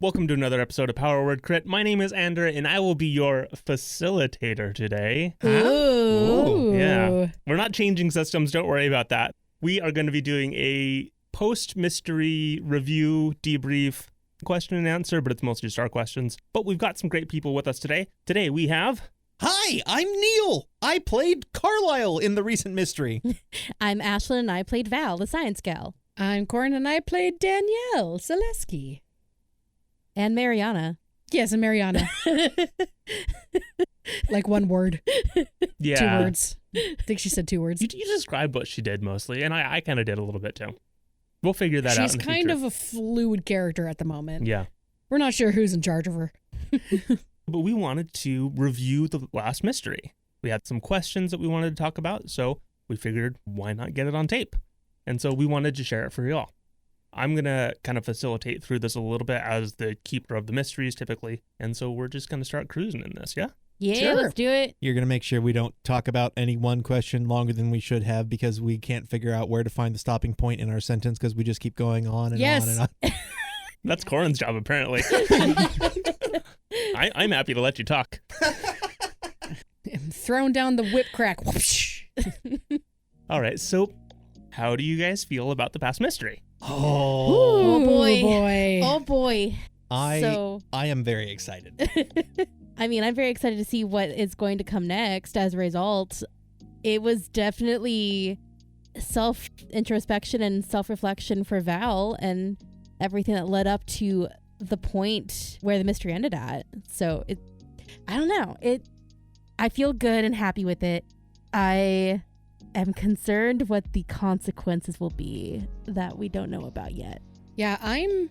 Welcome to another episode of Power Word Crit. My name is Ander, and I will be your facilitator today. Ooh. Yeah. We're not changing systems. Don't worry about that. We are going to be doing a post-mystery review, debrief, question and answer, but it's mostly just our questions. But we've got some great people with us today. Today we have... Hi, I'm Neil. I played Carlisle in the recent mystery. I'm Ashlyn, and I played Val, the science gal. I'm Corrin, and I played Danielle Zaleski. And Mariana. Yes, and Mariana. Like one word. Yeah. 2 words. I think she said 2 words. You described what she did mostly, and I kind of did a little bit too. We'll figure that out in the She's future. kind of a fluid character at the moment. Yeah. We're not sure who's in charge of her. But we wanted to review the last mystery. We had some questions that we wanted to talk about, so we figured why not get it on tape? And so we wanted to share it for y'all. I'm going to kind of facilitate through this a little bit as the keeper of the mysteries typically, and so we're just going to start cruising in this, yeah? Yeah, Sure. let's do it. You're going to make sure we don't talk about any one question longer than we should have because we can't figure out where to find the stopping point in our sentence because we just keep going on and Yes. on and on. That's Corrin's job, apparently. I'm happy to let you talk. Thrown down the whip crack. Whoosh. All right, so how do you guys feel about the past mystery? Oh, boy. boy. Oh, boy. I am very excited. I mean, I'm very excited to see what is going to come next as a result. It was definitely self-introspection and self-reflection for Val and everything that led up to the point where the mystery ended at. So I don't know. I feel good and happy with it. I am concerned what the consequences will be that we don't know about yet. Yeah, I'm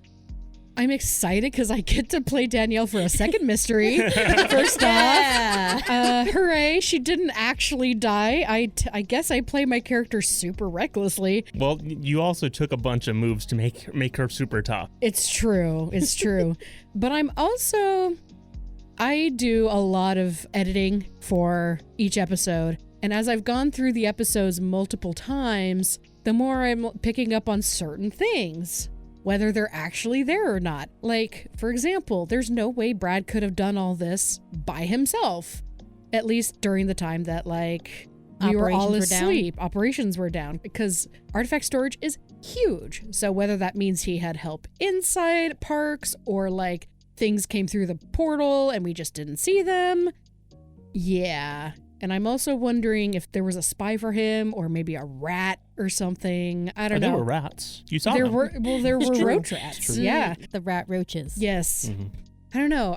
excited because I get to play Danielle for a second mystery. First off, hooray! She didn't actually die. I guess I play my character super recklessly. Well, you also took a bunch of moves to make her super tough. It's true. It's true. But I do a lot of editing for each episode. And as I've gone through the episodes multiple times, the more I'm picking up on certain things, whether they're actually there or not. Like, for example, there's no way Brad could have done all this by himself, at least during the time that, like, we were all asleep. Operations were down because artifact storage is huge. So whether that means he had help inside PARCS or, like, things came through the portal and we just didn't see them. Yeah. And I'm also wondering if there was a spy for him or maybe a rat or something. I don't know. There were rats. You saw there them. There were roach rats. Yeah. The rat roaches. Yes. Mm-hmm. I don't know.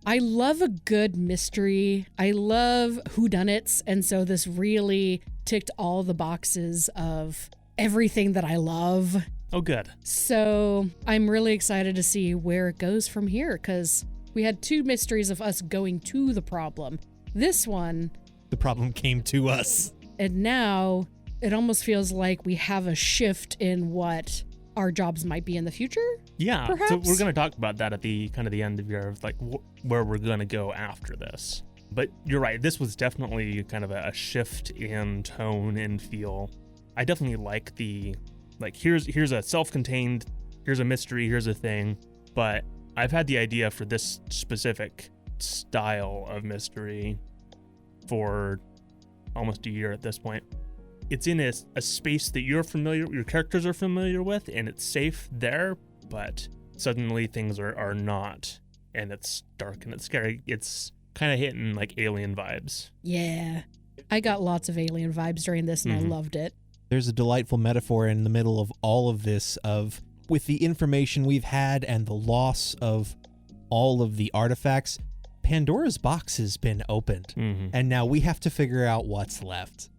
I love a good mystery. I love whodunits. And so this really ticked all the boxes of everything that I love. Oh, good. So I'm really excited to see where it goes from here because we had 2 mysteries of us going to the problem. This one, The problem came to us. and now it almost feels like we have a shift in what our jobs might be in the future. Yeah, so Perhaps? we're going to talk about that at the kind of the end of your, like, where we're going to go after this. But you're right, this was definitely kind of a shift in tone and feel. I definitely like here's a self-contained, here's a mystery, here's a thing. But I've had the idea for this specific style of mystery for almost a year at this point. It's in a space that your characters are familiar with, and it's safe there, but suddenly things are not, and it's dark and it's scary. It's kind of hitting like alien vibes. Yeah. I got lots of alien vibes during this and I loved it. There's a delightful metaphor in the middle of all of this of with the information we've had and the loss of all of the artifacts, Pandora's box has been opened. And now we have to figure out what's left.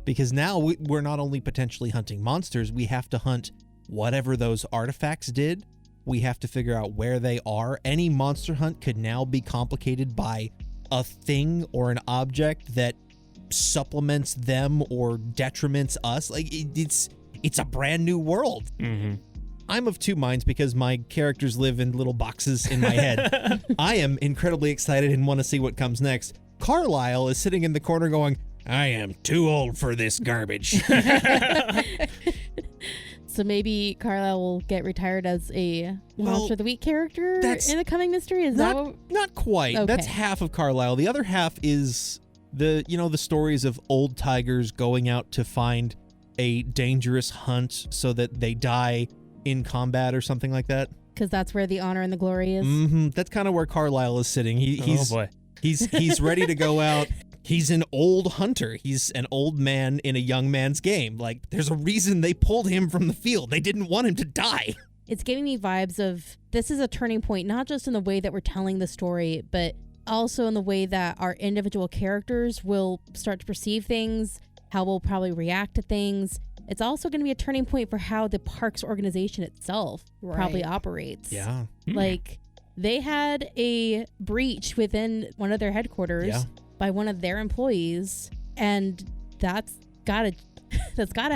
Because now we're not only potentially hunting monsters, we have to hunt whatever those artifacts did. We have to figure out where they are. Any monster hunt could now be complicated by a thing or an object that supplements them or detriments us. Like it's a brand new world. I'm of 2 minds because my characters live in little boxes in my head. I am incredibly excited and want to see what comes next. Carlisle is sitting in the corner going, I am too old for this garbage. So So maybe Carlisle will get retired as a Monster of the Week character that's in the coming mystery? Is that what? Not quite. Okay. That's half of Carlisle. The other half is the stories of old tigers going out to find a dangerous hunt so that they die in combat or something like that. Because that's where the honor and the glory is. Mm-hmm. That's kind of where Carlisle is sitting. Oh boy. He's ready to go out. He's an old hunter. He's an old man in a young man's game. Like, there's a reason they pulled him from the field. They didn't want him to die. It's giving me vibes of this is a turning point, not just in the way that we're telling the story, but also in the way that our individual characters will start to perceive things, how we'll probably react to things. It's also going to be a turning point for how the parks organization itself probably operates. Yeah. Like, they had a breach within one of their headquarters by one of their employees, and that's gotta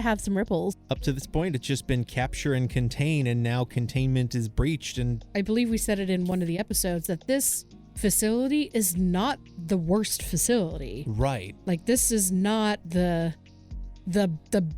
have some ripples. Up to this point, it's just been capture and contain, and now containment is breached. And I believe we said it in one of the episodes that this facility is not the worst facility. right. Like, this is not the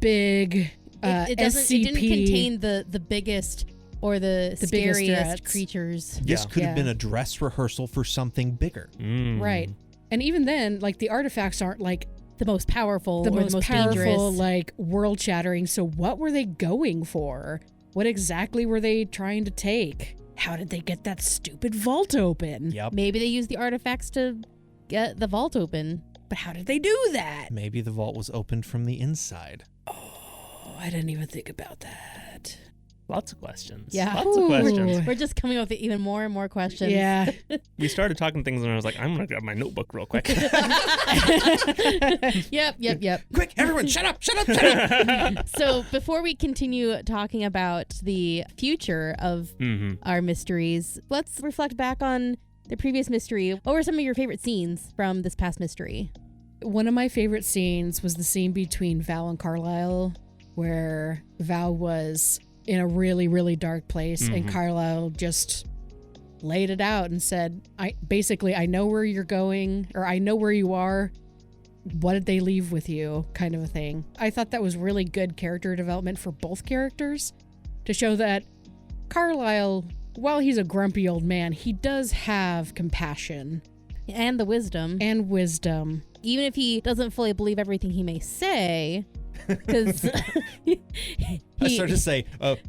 big It SCP. didn't contain the biggest or the biggest scariest threats. creatures. This Yeah. could have been a dress rehearsal for something bigger. Right. And even then, like, the artifacts aren't like The most powerful the or most the most powerful, dangerous. like, world shattering. So what were they going for? What exactly were they trying to take? How did they get that stupid vault open? Yep. Maybe they used the artifacts to get the vault open. But how did they do that? Maybe the vault was opened from the inside. Oh, I didn't even think about that. Lots of questions. Yeah. Lots of Ooh. questions. We're just coming up with even more and more questions. Yeah. We started talking things and I was like, I'm going to grab my notebook real quick. Yep. Quick, everyone, shut up, shut up, shut up. So before we continue talking about the future of our mysteries, let's reflect back on the previous mystery. What were some of your favorite scenes from this past mystery? One of my favorite scenes was the scene between Val and Carlisle, where Val was in a really, really dark place, and Carlisle just laid it out and said, I know where you're going, or I know where you are. What did they leave with you? Kind of a thing. I thought that was really good character development for both characters to show that Carlisle, while he's a grumpy old man, he does have compassion And the wisdom. and wisdom. Even if he doesn't fully believe everything he may say, because I started to say,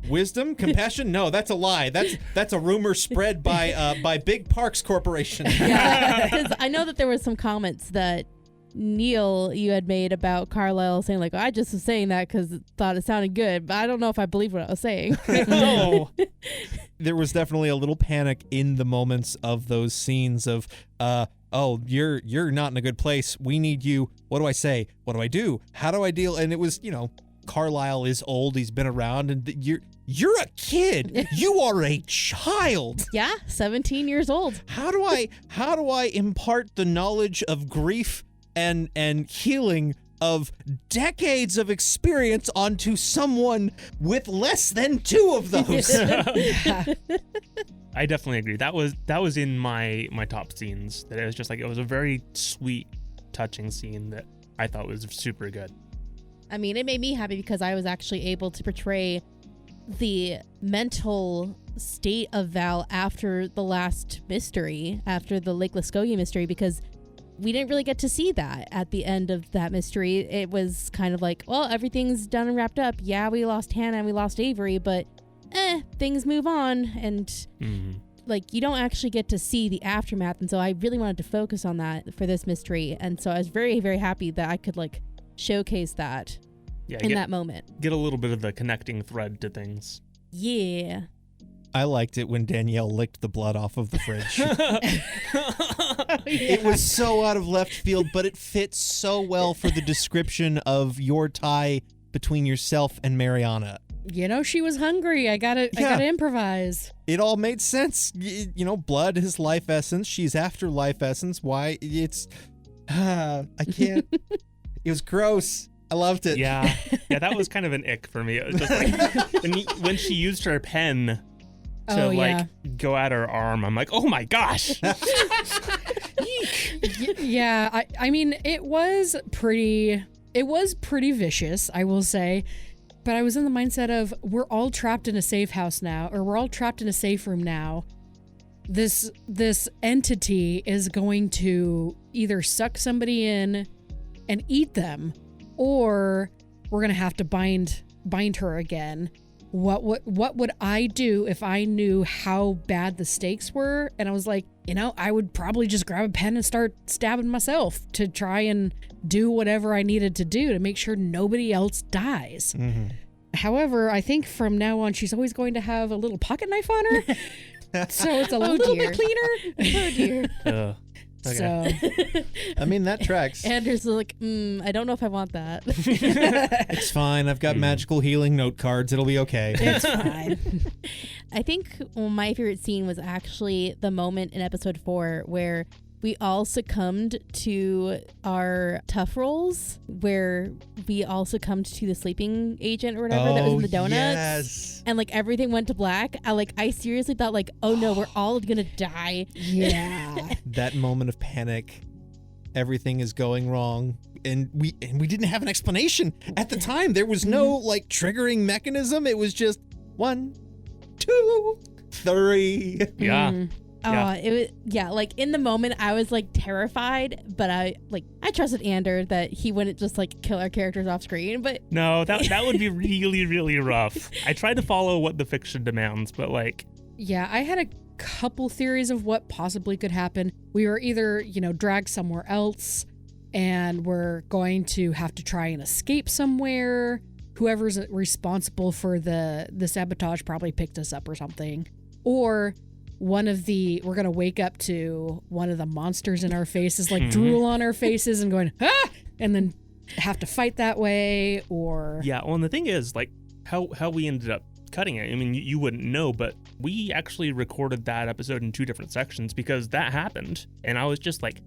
wisdom, compassion? No, that's a lie. That's a rumor spread by Big Parks Corporation. yeah, because I know that there were some comments that Neil, you had made about Carlisle saying like, I just was saying that because thought it sounded good, but I don't know if I believe what I was saying. No. There was definitely a little panic in the moments of those scenes of, oh, you're not in a good place. We need you. What do I say? What do I do? How do I deal? And it was, Carlisle is old. He's been around, and you're a kid. You are a child. Yeah, 17 years old. How do I impart the knowledge of grief and healing of decades of experience onto someone with less than 2 of those? I definitely agree. That was in my top scenes. That it was just like, it was a very sweet, touching scene that I thought was super good. I mean, it made me happy because I was actually able to portray the mental state of Val after the last mystery, after the Lake Lascoglia mystery, because we didn't really get to see that at the end of that mystery. It was kind of like, well, everything's done and wrapped up. Yeah, we lost Hannah and we lost Avery, but things move on. And like, you don't actually get to see the aftermath. And so I really wanted to focus on that for this mystery. And so I was very, very happy that I could like showcase that in that moment. Get a little bit of the connecting thread to things. Yeah. I liked it when Danielle licked the blood off of the fridge. It was so out of left field, but it fits so well for the description of your tie between yourself and Mariana. She was hungry. I gotta improvise. It all made sense. Blood is life essence. She's after life essence. Why? It's... I can't... It was gross. I loved it. Yeah, that was kind of an ick for me. It was just like when she used her pen to go at her arm, I'm like, oh my gosh. Yeah, I mean, it was pretty vicious, I will say, But I was in the mindset of, we're all trapped in a safe house now, or we're all trapped in a safe room now. This entity is going to either suck somebody in and eat them, or we're gonna have to bind her again. What would I do if I knew how bad the stakes were? And I was like, I would probably just grab a pen and start stabbing myself to try and do whatever I needed to do to make sure nobody else dies. Mm-hmm. However, I think from now on, she's always going to have a little pocket knife on her. So it's a little bit cleaner. Oh dear. Okay. So I mean, that tracks. Anders is like, I don't know if I want that. It's fine. I've got magical healing note cards. It'll be okay. it's fine. I think my favorite scene was actually the moment in episode 4 where we all succumbed to our tough rolls, where we all succumbed to the sleeping agent or whatever that was in the donuts. Yes. And like everything went to black. I seriously thought like, oh no, we're all gonna die. Yeah. That moment of panic. Everything is going wrong. And we didn't have an explanation at the time. There was no like triggering mechanism. It was just 1, 2, 3. Yeah. It was like in the moment I was like terrified, but I trusted Ander that he wouldn't just like kill our characters off screen. But No, that would be really, really rough. I tried to follow what the fiction demands, but like... Yeah, I had a couple theories of what possibly could happen. We were either, dragged somewhere else and we're going to have to try and escape somewhere. Whoever's responsible for the sabotage probably picked us up or something. Or we're going to wake up to one of the monsters in our faces, like drool on our faces and going, ah! And then have to fight that way, or... Yeah, well, and the thing is, like, how we ended up cutting it, I mean, you wouldn't know, but we actually recorded that episode in 2 different sections because that happened. And I was just like,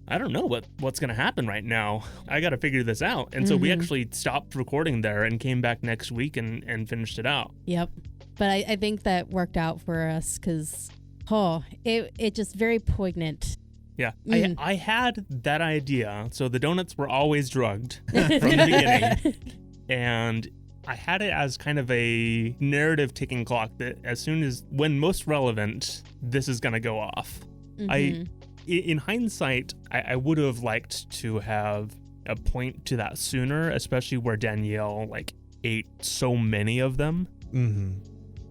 I don't know what's going to happen right now. I got to figure this out. And so we actually stopped recording there and came back next week and finished it out. Yep. But I think that worked out for us because, it just very poignant. Yeah, I had that idea. So the donuts were always drugged from the beginning. And I had it as kind of a narrative ticking clock that as soon as, when most relevant, this is going to go off. In hindsight, I would have liked to have a point to that sooner, especially where Danielle like ate so many of them.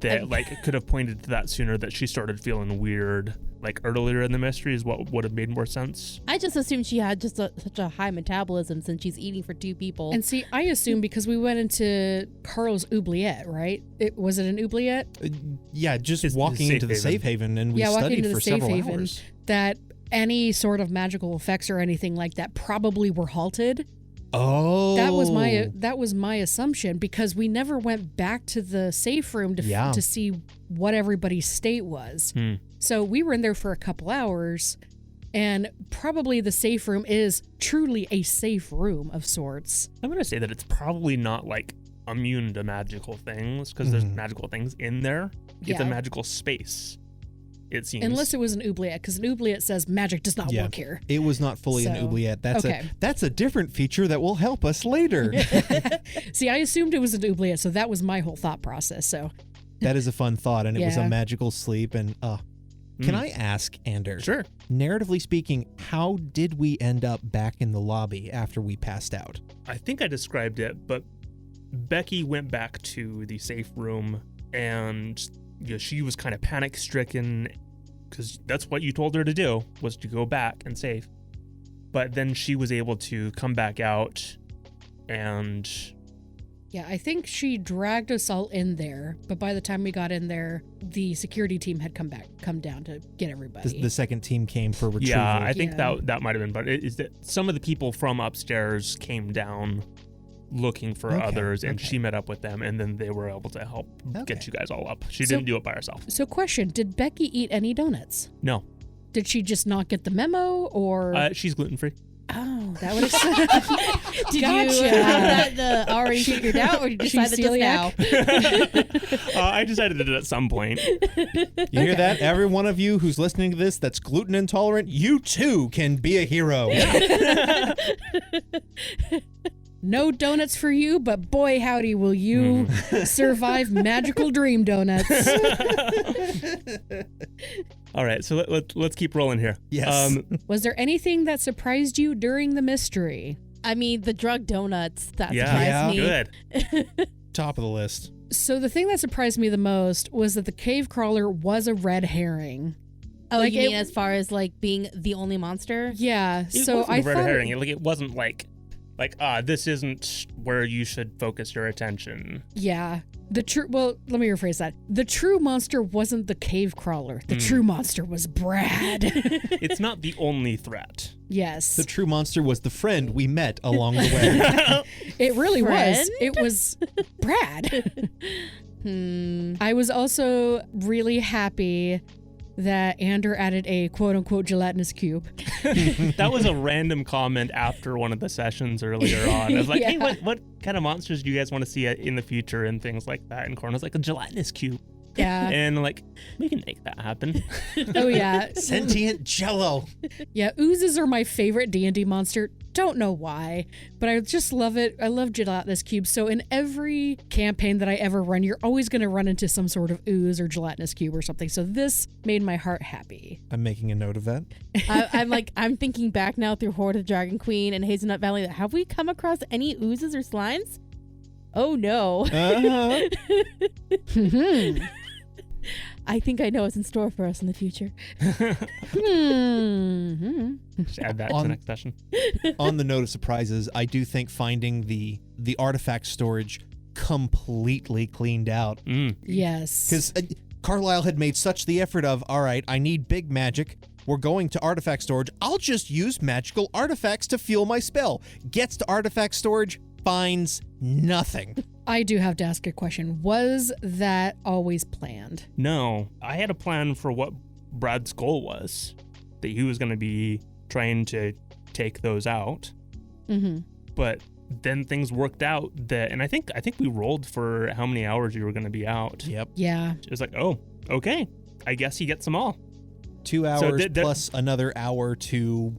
That like could have pointed to that sooner, that she started feeling weird like earlier in the mystery is what would have made more sense. I just assumed she had just such a high metabolism since she's eating for 2 people. And see, I assumed because we went into Carl's oubliette, right? Was it an oubliette? Yeah, just It's walking the into the safe haven, and we walking studied into the for safe several haven, hours. that any sort of magical effects or anything like that probably were halted. Oh, that was my assumption, because we never went back to the safe room to see what everybody's state was. So we were in there for a couple hours, and probably the safe room is truly a safe room of sorts. I'm going to say that it's probably not like immune to magical things, because there's magical things in there. It's a magical space, it seems. Unless it was an oubliette, because an oubliette says magic does not work here. It was not fully an oubliette. That's a different feature that will help us later. See, I assumed it was an oubliette, so that was my whole thought process. So that is a fun thought, and it was a magical sleep. And can I ask, Ander? Sure. Narratively speaking, how did we end up back in the lobby after we passed out? I think I described it, but Becky went back to the safe room, and she was kind of panic-stricken, because that's what you told her to do, was to go back and save. But then she was able to come back out, and... Yeah, I think she dragged us all in there, but by the time we got in there, the security team had come down to get everybody. The second team came for retrieval. Yeah, I think that might have been, but is that some of the people from upstairs came down looking for others, and she met up with them, and then they were able to help get you guys all up. She didn't do it by herself. So question, did Becky eat any donuts? No. Did she just not get the memo, or? She's gluten-free. Oh, that would explain. Did you have that already figured out, or did you decide that now? I decided it at some point. You hear that? Every one of you who's listening to this that's gluten intolerant, you too can be a hero. No donuts for you, but boy howdy will you survive magical dream donuts. All right, so let's keep rolling here. Yes. Was there anything that surprised you during the mystery? I mean, the drug donuts, that Yeah, surprised me. good. Top of the list. So the thing that surprised me the most was that the cave crawler was a red herring. Oh, Like, you it- mean as far as like being the only monster? Yeah, It so wasn't I a red thought herring. It wasn't like this isn't where you should focus your attention. yeah. Let me rephrase that. The true monster wasn't the cave crawler. The true monster was Brad. It's not the only threat. Yes. The true monster was the friend we met along the way. It really was. Friend? It was Brad. I was also really happy that Ander added a quote-unquote gelatinous cube. That was a random comment after one of the sessions earlier on. I was like, hey, Yeah. what kind of monsters do you guys want to see in the future and things like that? And Corrin was like, a gelatinous cube. Yeah. And like, we can make that happen. Oh, yeah. Sentient jello. Yeah, oozes are my favorite D&D monster. Don't know why, but I just love it. I love gelatinous cubes. So in every campaign that I ever run, you're always going to run into some sort of ooze or gelatinous cube or something. So this made my heart happy. I'm making a note of that. I'm thinking back now through Horde of the Dragon Queen and Hazelnut Valley. Have we come across any oozes or slimes? Oh no. Uh-huh. I think I know what's in store for us in the future. Just add that to the next session. On the note of surprises, I do think finding the artifact storage completely cleaned out. Yes. Because Carlisle had made such the effort of, all right, I need big magic. We're going to artifact storage. I'll just use magical artifacts to fuel my spell. Gets to artifact storage, finds nothing. I do have to ask a question. Was that always planned? No, I had a plan for what Brad's goal was, that he was going to be trying to take those out. Mm-hmm. But then things worked out and I think we rolled for how many hours you were going to be out. Yep. Yeah. It was like, oh, okay, I guess he gets them all. 2 hours So plus another hour to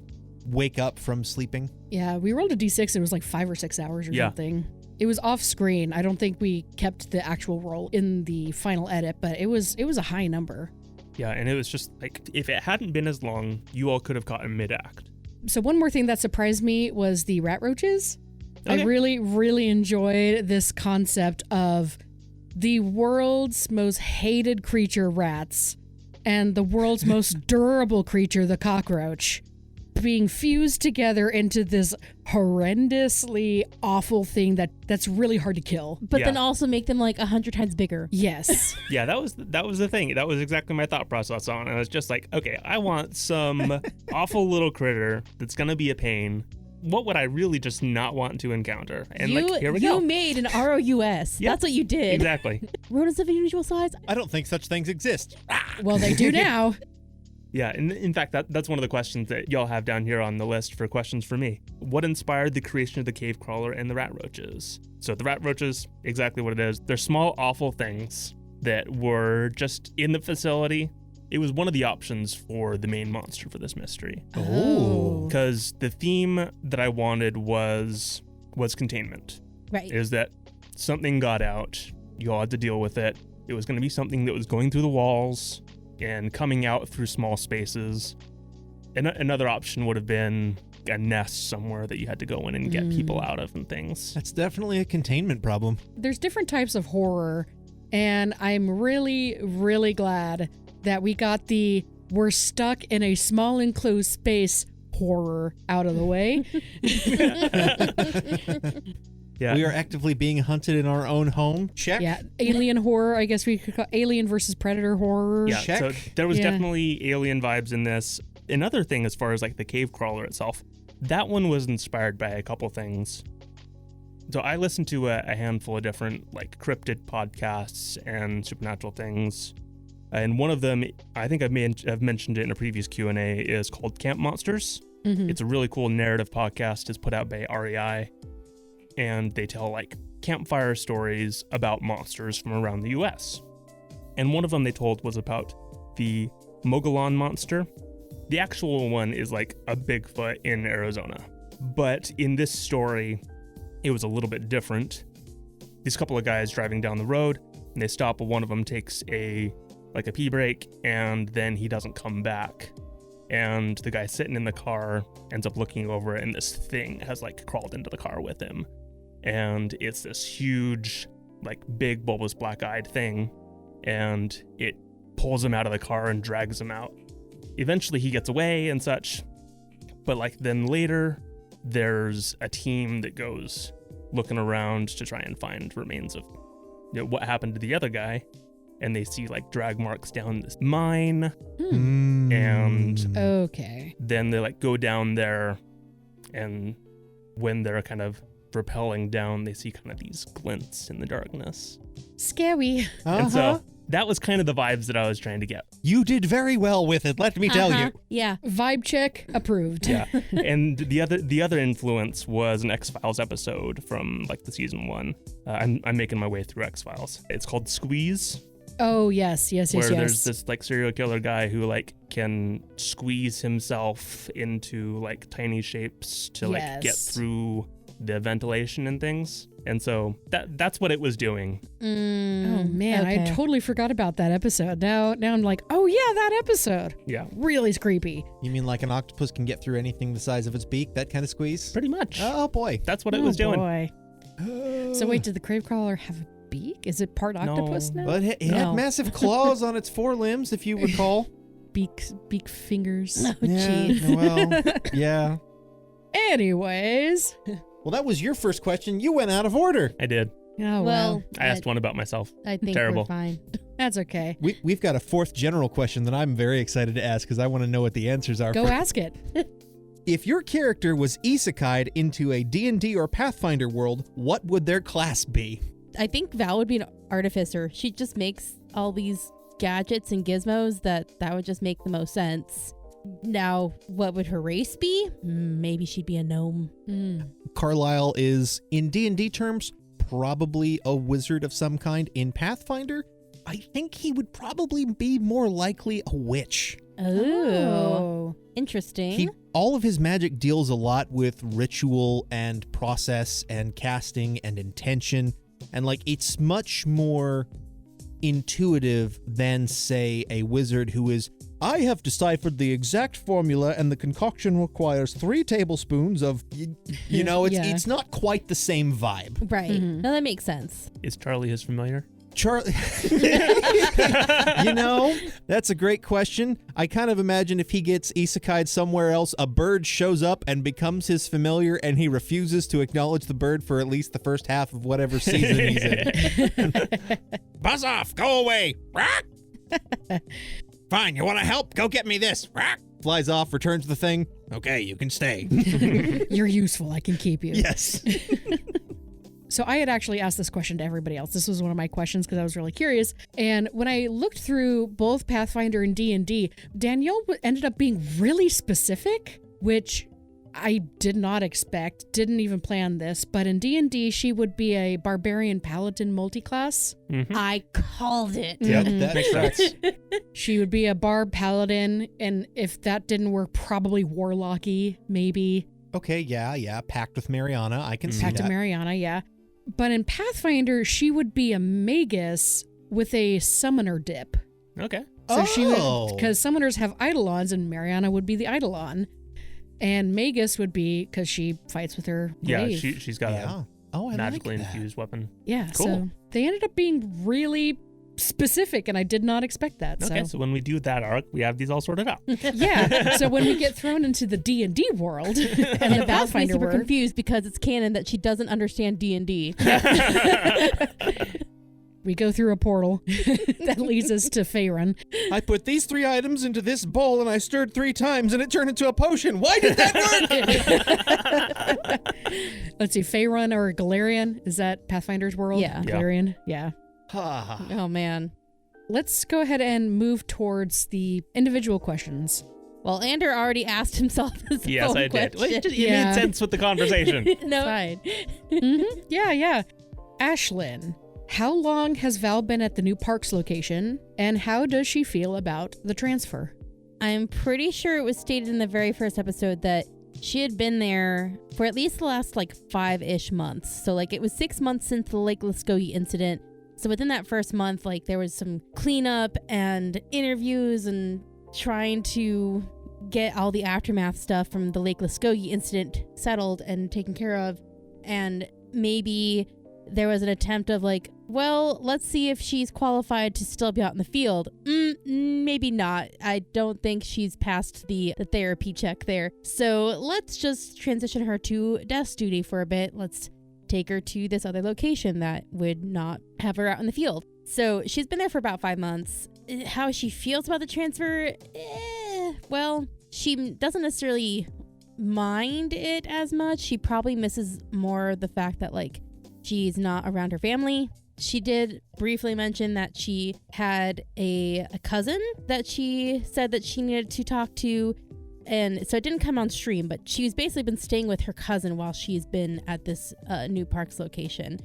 wake up from sleeping. Yeah, we rolled a d6. It was like 5 or 6 hours or Yeah. something. It was off screen. I don't think we kept the actual roll in the final edit, but it was a high number. Yeah, and it was just like, if it hadn't been as long, you all could have caught in mid-act. So one more thing that surprised me was the rat roaches. Okay. I really, really enjoyed this concept of the world's most hated creature, rats, and the world's most durable creature, the cockroach, being fused together into this horrendously awful thing that's really hard to kill. But then Yeah. also make them like 100 times bigger. Yes. Yeah, that was the thing. That was exactly my thought process on it. I was just like, okay, I want some awful little critter that's going to be a pain. What would I really just not want to encounter? And like, here we you go. made an ROUS. Yep. That's what you did. Exactly. Rodents of unusual size. I don't think such things exist. Well, they do now. Yeah, and in fact, that's one of the questions that y'all have down here on the list for questions for me. What inspired the creation of the cave crawler and the rat roaches? So the rat roaches, exactly what it is. They're small, awful things that were just in the facility. It was one of the options for the main monster for this mystery. Oh. Because the theme that I wanted was containment. Right. Is that something got out, you all had to deal with it. It was going to be something that was going through the walls and coming out through small spaces. And another option would have been a nest somewhere that you had to go in and get people out of and things. That's definitely a containment problem. There's different types of horror, and I'm really, really glad that we got the we're stuck in a small enclosed space horror out of the way. Yeah. We are actively being hunted in our own home. Check. Yeah, alien horror, I guess we could call Alien versus Predator horror. Yeah, Check. so there was Yeah. definitely alien vibes in this. Another thing as far as like the cave crawler itself, that one was inspired by a couple things. So I listened to a handful of different like cryptid podcasts and supernatural things. And one of them, I think I've mentioned it in a previous Q&A, is called Camp Monsters. Mhm. It's a really cool narrative podcast. It's put out by REI. And they tell like campfire stories about monsters from around the US. And one of them they told was about the Mogollon monster. The actual one is like a Bigfoot in Arizona. But in this story, it was a little bit different. These couple of guys driving down the road, and they stop, but one of them takes a pee break, and then he doesn't come back. And the guy sitting in the car ends up looking over, and this thing has like crawled into the car with him. And it's this huge, like big bulbous black-eyed thing, and it pulls him out of the car and drags him out. Eventually he gets away and such, but like then later there's a team that goes looking around to try and find remains of what happened to the other guy, and they see like drag marks down this mine. And Okay. then they like go down there, and when they're kind of rappelling down, they see kind of these glints in the darkness. Scary. And so that was kind of the vibes that I was trying to get. You did very well with it, let me tell you. Yeah. Vibe check approved. Yeah. And the other influence was an X-Files episode from like the season 1. I'm making my way through X-Files. It's called Squeeze. Oh, yes. Where there's this like serial killer guy who like can squeeze himself into like tiny shapes to like get through the ventilation and things. And so that's what it was doing. Oh man, okay. I totally forgot about that episode. Now I'm like, oh yeah, that episode. Yeah. Really creepy. You mean like an octopus can get through anything the size of its beak? That kind of squeeze? Pretty much. Oh boy. That's what it was doing. Boy. So wait, did the crave crawler have a beak? Is it part octopus now? But it had massive claws on its forelimbs, if you recall. Beak fingers. Oh, Yeah, jeez. well, yeah. Anyways. Well, that was your first question. You went out of order. I did. Oh, Well, I asked one about myself. I think Terrible. we're fine. that's okay. We've got a fourth general question that I'm very excited to ask because I want to know what the answers are. Go ask it. If your character was isekai'd into a D&D or Pathfinder world, what would their class be? I think Val would be an artificer. She just makes all these gadgets and gizmos that would just make the most sense. Now, what would her race be? Maybe she'd be a gnome. Carlisle is, in D&D terms, probably a wizard of some kind. In Pathfinder, I think he would probably be more likely a witch. Oh, interesting. All of his magic deals a lot with ritual and process and casting and intention, and like it's much more intuitive than, say, a wizard who is, I have deciphered the exact formula and the concoction requires 3 tablespoons of, you know, it's not quite the same vibe. Right. No, that makes sense. Is Charlie his familiar? Charlie, you know, that's a great question. I kind of imagine if he gets isekai'd somewhere else, a bird shows up and becomes his familiar, and he refuses to acknowledge the bird for at least the first half of whatever season he's in. Buzz off, go away. Fine, you want to help? Go get me this. Flies off, returns the thing. Okay, you can stay. You're useful. I can keep you. Yes. So I had actually asked this question to everybody else. This was one of my questions because I was really curious. And when I looked through both Pathfinder and D&D, Danielle ended up being really specific, which I did not expect, didn't even plan this. But in D&D, she would be a barbarian paladin multiclass. Mm-hmm. I called it. Yeah, that makes sense. She would be a barb paladin, and if that didn't work, probably warlocky, maybe. Okay, yeah. Pact with Mariana. I can see Pact that. of Mariana, yeah. But in Pathfinder, she would be a magus with a summoner dip. Okay. So she would, because summoners have eidolons, and Mariana would be the eidolon. And magus would be because she fights with her glaive. Yeah, she's got a magically like that. infused weapon. Yeah, Cool. so they ended up being really specific, and I did not expect that. Okay, so when we do that arc, we have these all sorted out. Yeah, so when we get thrown into the D&D world and the And Val's Pathfinder super world, confused because it's canon that she doesn't understand D&D. we go through a portal that leads us to Faerun. I put these 3 items into this bowl and I stirred 3 times and it turned into a potion. Why did that work? Let's see, Faerun or Galarian? Is that Pathfinder's world? Yeah. Galarian, yeah. Oh, man. Let's go ahead and move towards the individual questions. Well, Ander already asked himself his Yes, own I did. question. It Yeah. made sense with the conversation. No. Fine. Yeah. Ashlyn, how long has Val been at the new PARCS location, and how does she feel about the transfer? I'm pretty sure it was stated in the very first episode that she had been there for at least the last like 5-ish months. So like it was 6 months since the Lake Muskogee incident. So within that first month, like there was some cleanup and interviews and trying to get all the aftermath stuff from the Lake Muskogee incident settled and taken care of. And maybe there was an attempt of like, well, let's see if she's qualified to still be out in the field. Maybe not. I don't think she's passed the therapy check there. So let's just transition her to desk duty for a bit. Let's take her to this other location that would not have her out in the field. So she's been there for about 5 months. How she feels about the transfer, well, she doesn't necessarily mind it as much. She probably misses more the fact that like she's not around her family. She did briefly mention that she had a cousin that she said that she needed to talk to. And so it didn't come on stream, but she's basically been staying with her cousin while she's been at this new PARCS location.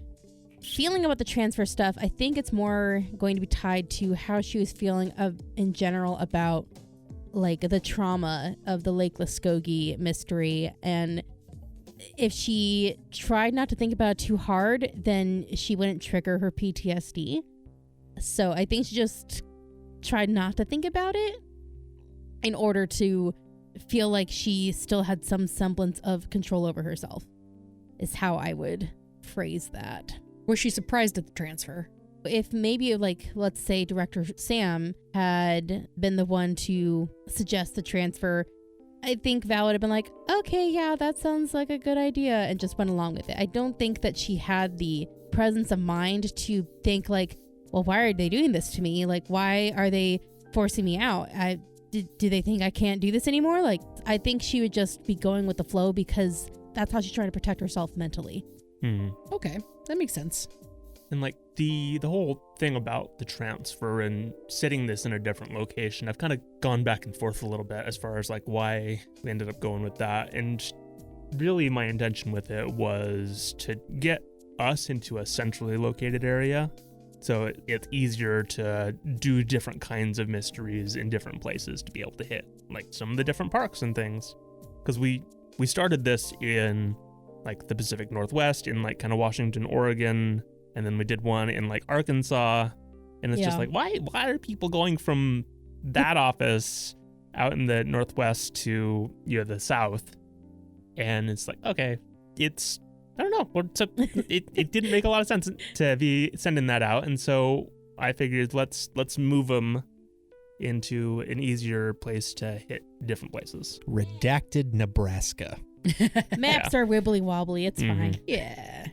Feeling about the transfer stuff, I think it's more going to be tied to how she was feeling in general about like the trauma of the Lake Muskogee mystery. And if she tried not to think about it too hard, then she wouldn't trigger her PTSD. So I think she just tried not to think about it in order to feel like she still had some semblance of control over herself, is how I would phrase that. Was she surprised at the transfer? If maybe like, let's say Director Sam had been the one to suggest the transfer, I think Val would have been like, okay, yeah, that sounds like a good idea, and just went along with it. I don't think that she had the presence of mind to think like, well, why are they doing this to me? Like, why are they forcing me out? Do they think I can't do this anymore? Like, I think she would just be going with the flow because that's how she's trying to protect herself mentally. Okay, that makes sense. And like the whole thing about the transfer and setting this in a different location, I've kind of gone back and forth a little bit as far as like why we ended up going with that. And really my intention with it was to get us into a centrally located area. So it's easier to do different kinds of mysteries in different places to be able to hit like some of the different parks and things. Because we started this in like the Pacific Northwest, in like kind of Washington, Oregon, and then we did one in like Arkansas. And it's just like, why are people going from that office out in the Northwest to, you know, the South? And it's like, okay, it's, I don't know. So it didn't make a lot of sense to be sending that out. And so I figured let's move them into an easier place to hit different places. Redacted Nebraska. Maps are wibbly wobbly. It's fine. Yeah.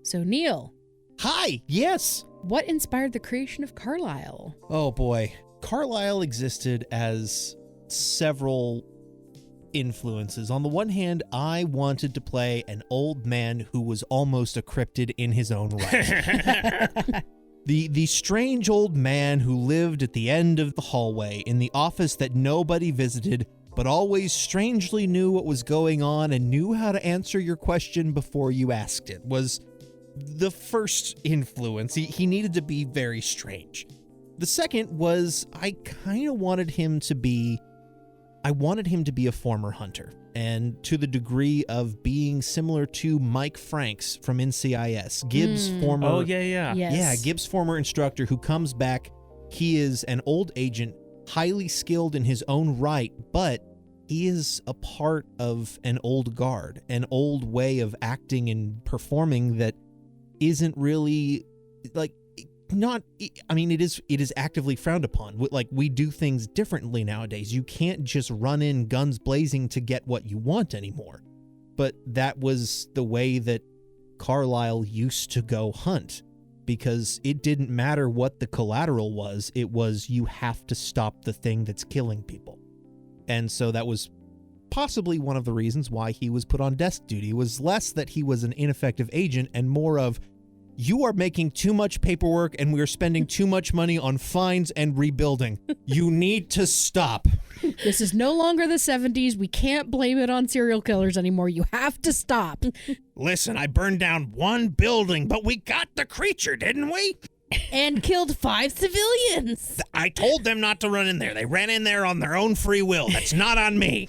So Neil. Hi, yes. What inspired the creation of Carlisle? Oh boy. Carlisle existed as several influences. On the one hand, I wanted to play an old man who was almost a cryptid in his own right. The strange old man who lived at the end of the hallway in the office that nobody visited, but always strangely knew what was going on and knew how to answer your question before you asked it, was the first influence. He needed to be very strange. The second was I kind of wanted him to be a former hunter, and to the degree of being similar to Mike Franks from NCIS, Gibbs' former... Oh, yeah. Yes. Yeah, Gibbs' former instructor who comes back. He is an old agent, highly skilled in his own right, but he is a part of an old guard, an old way of acting and performing that isn't really, like, not, I mean, it is actively frowned upon. Like, we do things differently nowadays. You can't just run in guns blazing to get what you want anymore. But that was the way that Carlisle used to go hunt, because it didn't matter what the collateral was. It was, you have to stop the thing that's killing people. And so that was possibly one of the reasons why he was put on desk duty. It was less that he was an ineffective agent and more of, you are making too much paperwork and we are spending too much money on fines and rebuilding. You need to stop. This is no longer the 70s. We can't blame it on serial killers anymore. You have to stop. Listen, I burned down one building, but we got the creature, didn't we? And killed 5 civilians. I told them not to run in there. They ran in there on their own free will. That's not on me.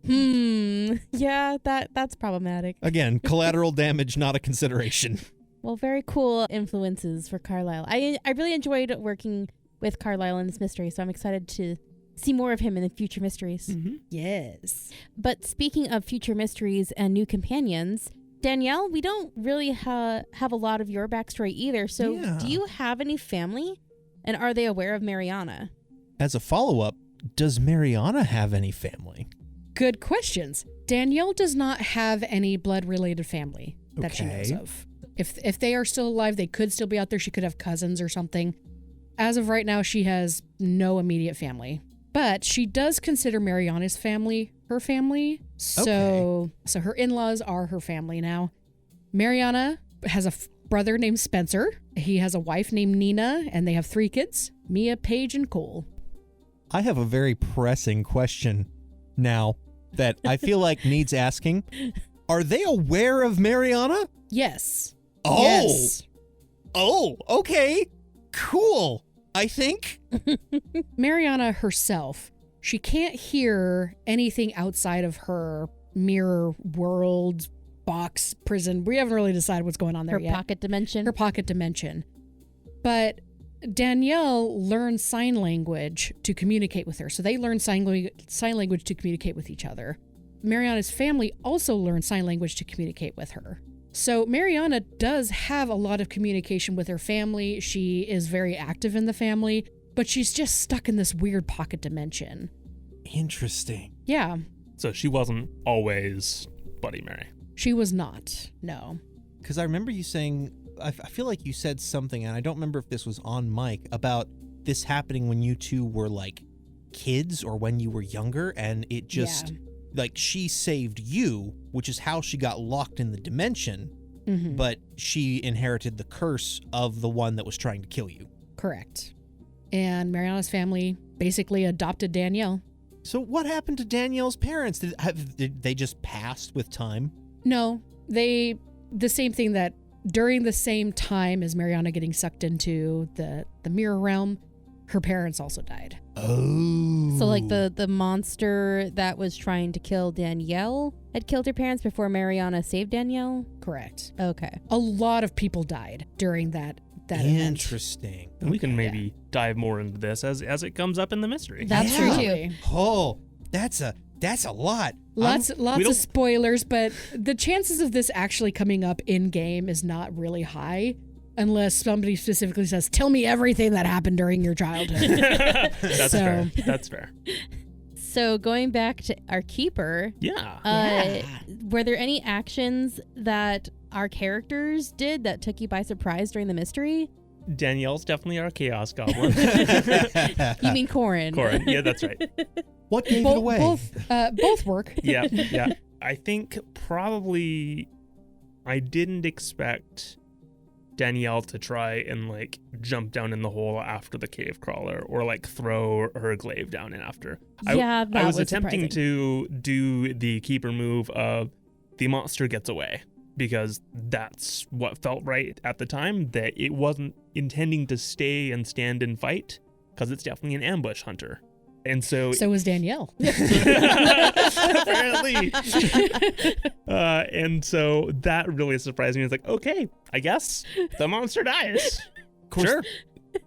Yeah, that's problematic. Again, collateral damage, not a consideration. Well, very cool influences for Carlisle. I really enjoyed working with Carlisle in this mystery, so I'm excited to see more of him in the future mysteries. Mm-hmm. Yes. But speaking of future mysteries and new companions, Danielle, we don't really have a lot of your backstory either. So Yeah. do you have any family? And are they aware of Mariana? As a follow-up, does Mariana have any family? Good questions. Danielle does not have any blood-related family that she knows Okay. of. If they are still alive, they could still be out there. She could have cousins or something. As of right now, she has no immediate family. But she does consider Mariana's family her family. So her in-laws are her family now. Mariana has a brother named Spencer. He has a wife named Nina, and they have 3 kids, Mia, Paige, and Cole. I have a very pressing question now that I feel like needs asking. Are they aware of Mariana? Yes. Oh. Yes. Oh, okay. Cool. I think. Mariana herself, she can't hear anything outside of her mirror world box prison. We haven't really decided what's going on there Her yet. pocket dimension? Her pocket dimension. But Danielle learned sign language to communicate with her. So they learn sign language to communicate with each other. Mariana's family also learned sign language to communicate with her. So Mariana does have a lot of communication with her family. She is very active in the family, but she's just stuck in this weird pocket dimension. Interesting. Yeah, So she wasn't always Bloody Mary. she was not. No. Because I remember you saying, I feel like you said something, and I don't remember if this was on mic, about this happening when you two were like kids or when you were younger, and it just, like, she saved you, which is how she got locked in the dimension, Mhm. but she inherited the curse of the one that was trying to kill you. Correct. And Mariana's family basically adopted Danielle. So what happened to Danielle's parents? Did they just pass with time? No, the same thing that during the same time as Mariana getting sucked into the mirror realm, her parents also died. Oh. So like the monster that was trying to kill Danielle had killed her parents before Mariana saved Danielle? Correct. Okay. A lot of people died during that event. Interesting. And we can maybe dive more into this as it comes up in the mystery. That's Yeah. true too. Absolutely. Oh, that's a lot. Lots we of don't- spoilers, but the chances of this actually coming up in game is not really high unless somebody specifically says, "Tell me everything that happened during your childhood." That's So- fair. That's fair. So going back to our keeper, Yeah. were there any actions that our characters did that took you by surprise during the mystery? Danielle's definitely our chaos goblin. You mean Corrin? Corrin. Yeah, that's right. What gave it away? Both work. Yeah, yeah. I think probably I didn't expect Danielle to try and like jump down in the hole after the cave crawler or like throw her glaive down in after. Yeah, that I was was attempting surprising. to do the keeper move of the monster gets away because that's what felt right at the time, that it wasn't intending to stay and stand and fight because it's definitely an ambush hunter. And so was Danielle. apparently. And so that really surprised me. It's like, okay, I guess the monster dies. Of course, Sure.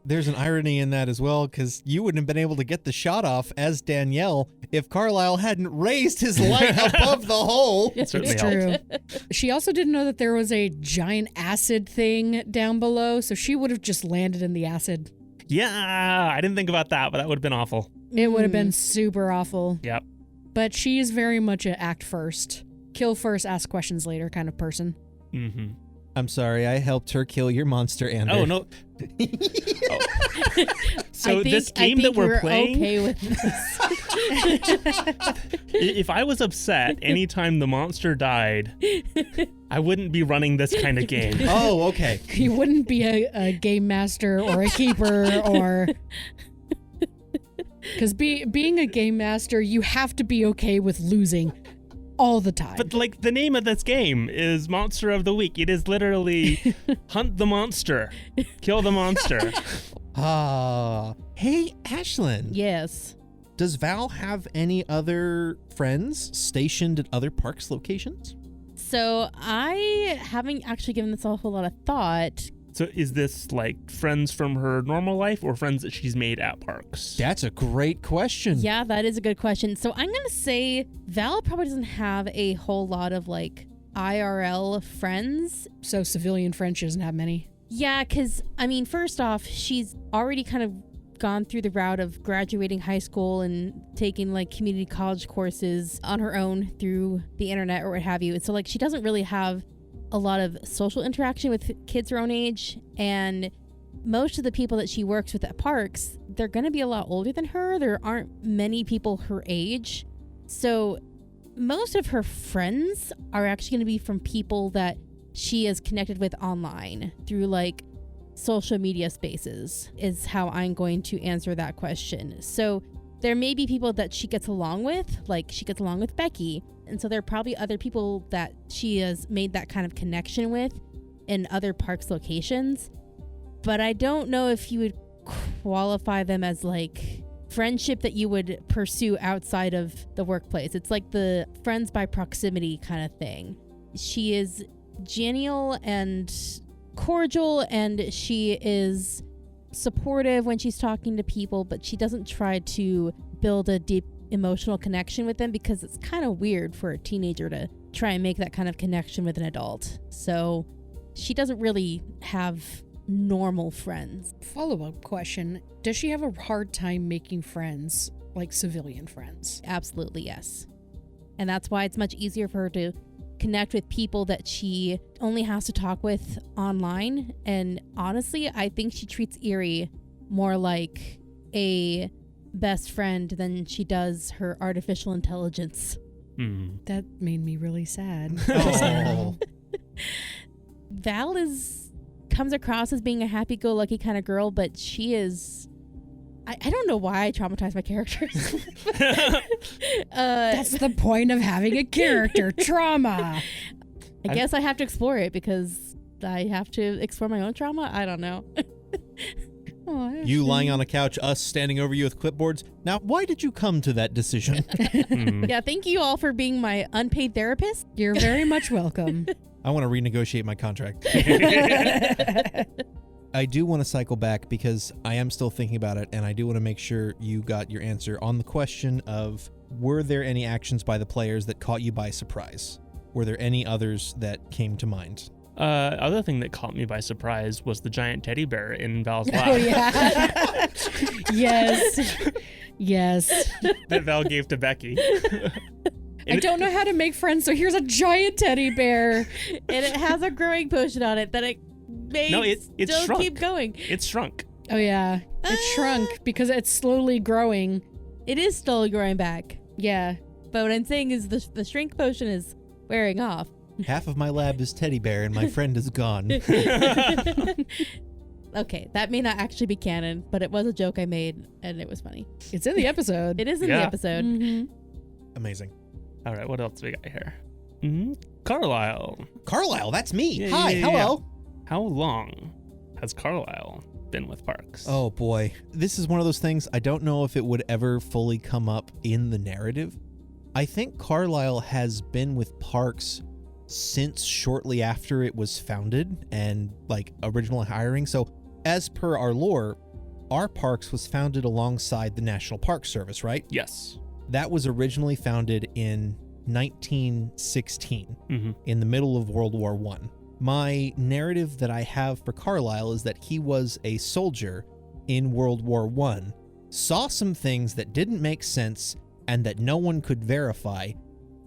there's an irony in that as well, because you wouldn't have been able to get the shot off as Danielle if Carlisle hadn't raised his light above the hole. It certainly It's helped. true. She also didn't know that there was a giant acid thing down below, so she would have just landed in the acid. Yeah, I didn't think about that, but that would have been awful. It would have been super awful. Yep. But she is very much an act first, kill first, ask questions later kind of person. Mm-hmm. I'm sorry, I helped her kill your monster, Ander. Oh, no. Oh. So this game I that think we're playing, okay with this. if I was upset anytime the monster died, I wouldn't be running this kind of game. Oh, okay. You wouldn't be a game master or a keeper or... Because being a game master, you have to be okay with losing all the time. But like the name of this game is Monster of the Week. It is literally hunt the monster, kill the monster. Hey, Ashlyn. Yes. Does Val have any other friends stationed at other parks locations? So I haven't actually given this a whole lot of thought. So is this like friends from her normal life or friends that she's made at parks? That's a great question. Yeah, that is a good question. So I'm going to say Val probably doesn't have a whole lot of like IRL friends. So civilian friends, she doesn't have many. Yeah, because I mean, first off, she's already kind of gone through the route of graduating high school and taking like community college courses on her own through the internet or what have you. And so like she doesn't really have a lot of social interaction with kids her own age, and most of the people that she works with at parks, they're going to be a lot older than her. There aren't many people her age. So most of her friends are actually going to be from people that she is connected with online through like social media spaces, is how I'm going to answer that question. So there may be people that she gets along with, like she gets along with Becky. And so there are probably other people that she has made that kind of connection with in other parks locations. But I don't know if you would qualify them as like friendship that you would pursue outside of the workplace. It's like the friends by proximity kind of thing. She is genial and cordial, and she is supportive when she's talking to people, but she doesn't try to build a deep emotional connection with them, because it's kind of weird for a teenager to try and make that kind of connection with an adult. So she doesn't really have normal friends. Follow-up question. Does she have a hard time making friends, like civilian friends? Absolutely, yes. And that's why it's much easier for her to connect with people that she only has to talk with online. And honestly, I think she treats Eerie more like a best friend than she does her artificial intelligence. That made me really sad. Oh. Val comes across as being a happy-go-lucky kind of girl, but she is... I don't know why I traumatized my characters. That's the point of having a character. Trauma. I guess I have to explore it because I have to explore my own trauma. I don't know. You lying on a couch, us standing over you with clipboards. Now, why did you come to that decision? Yeah, thank you all for being my unpaid therapist. You're very much welcome. I want to renegotiate my contract. I do want to cycle back because I am still thinking about it, and I do want to make sure you got your answer on the question of, were there any actions by the players that caught you by surprise? Were there any others that came to mind? Other thing that caught me by surprise was the giant teddy bear in Val's lap. Oh, yeah. Yes. Yes. That Val gave to Becky. I don't know how to make friends, so here's a giant teddy bear. And it has a growing potion on it that it makes No, it's still shrunk. keep going. It's shrunk. Oh, yeah. It shrunk because it's slowly growing. It is still growing back. Yeah. But what I'm saying is the shrink potion is wearing off. Half of my lab is teddy bear, and my friend is gone. Okay, that may not actually be canon, but it was a joke I made, and it was funny. It's in the episode. It is in the Yeah. episode. Mhm. Amazing. All right, what else we got here? Carlisle. Carlisle, that's me. Yeah, Hi, yeah, hello. How long has Carlisle been with Parks? Oh boy. This is one of those things I don't know if it would ever fully come up in the narrative. I think Carlisle has been with Parks since shortly after it was founded and like original hiring. So as per our lore, our Parks was founded alongside the National Park Service, right? Yes. That was originally founded in 1916, in the middle of World War I. My narrative that I have for Carlisle is that he was a soldier in World War I, saw some things that didn't make sense and that no one could verify,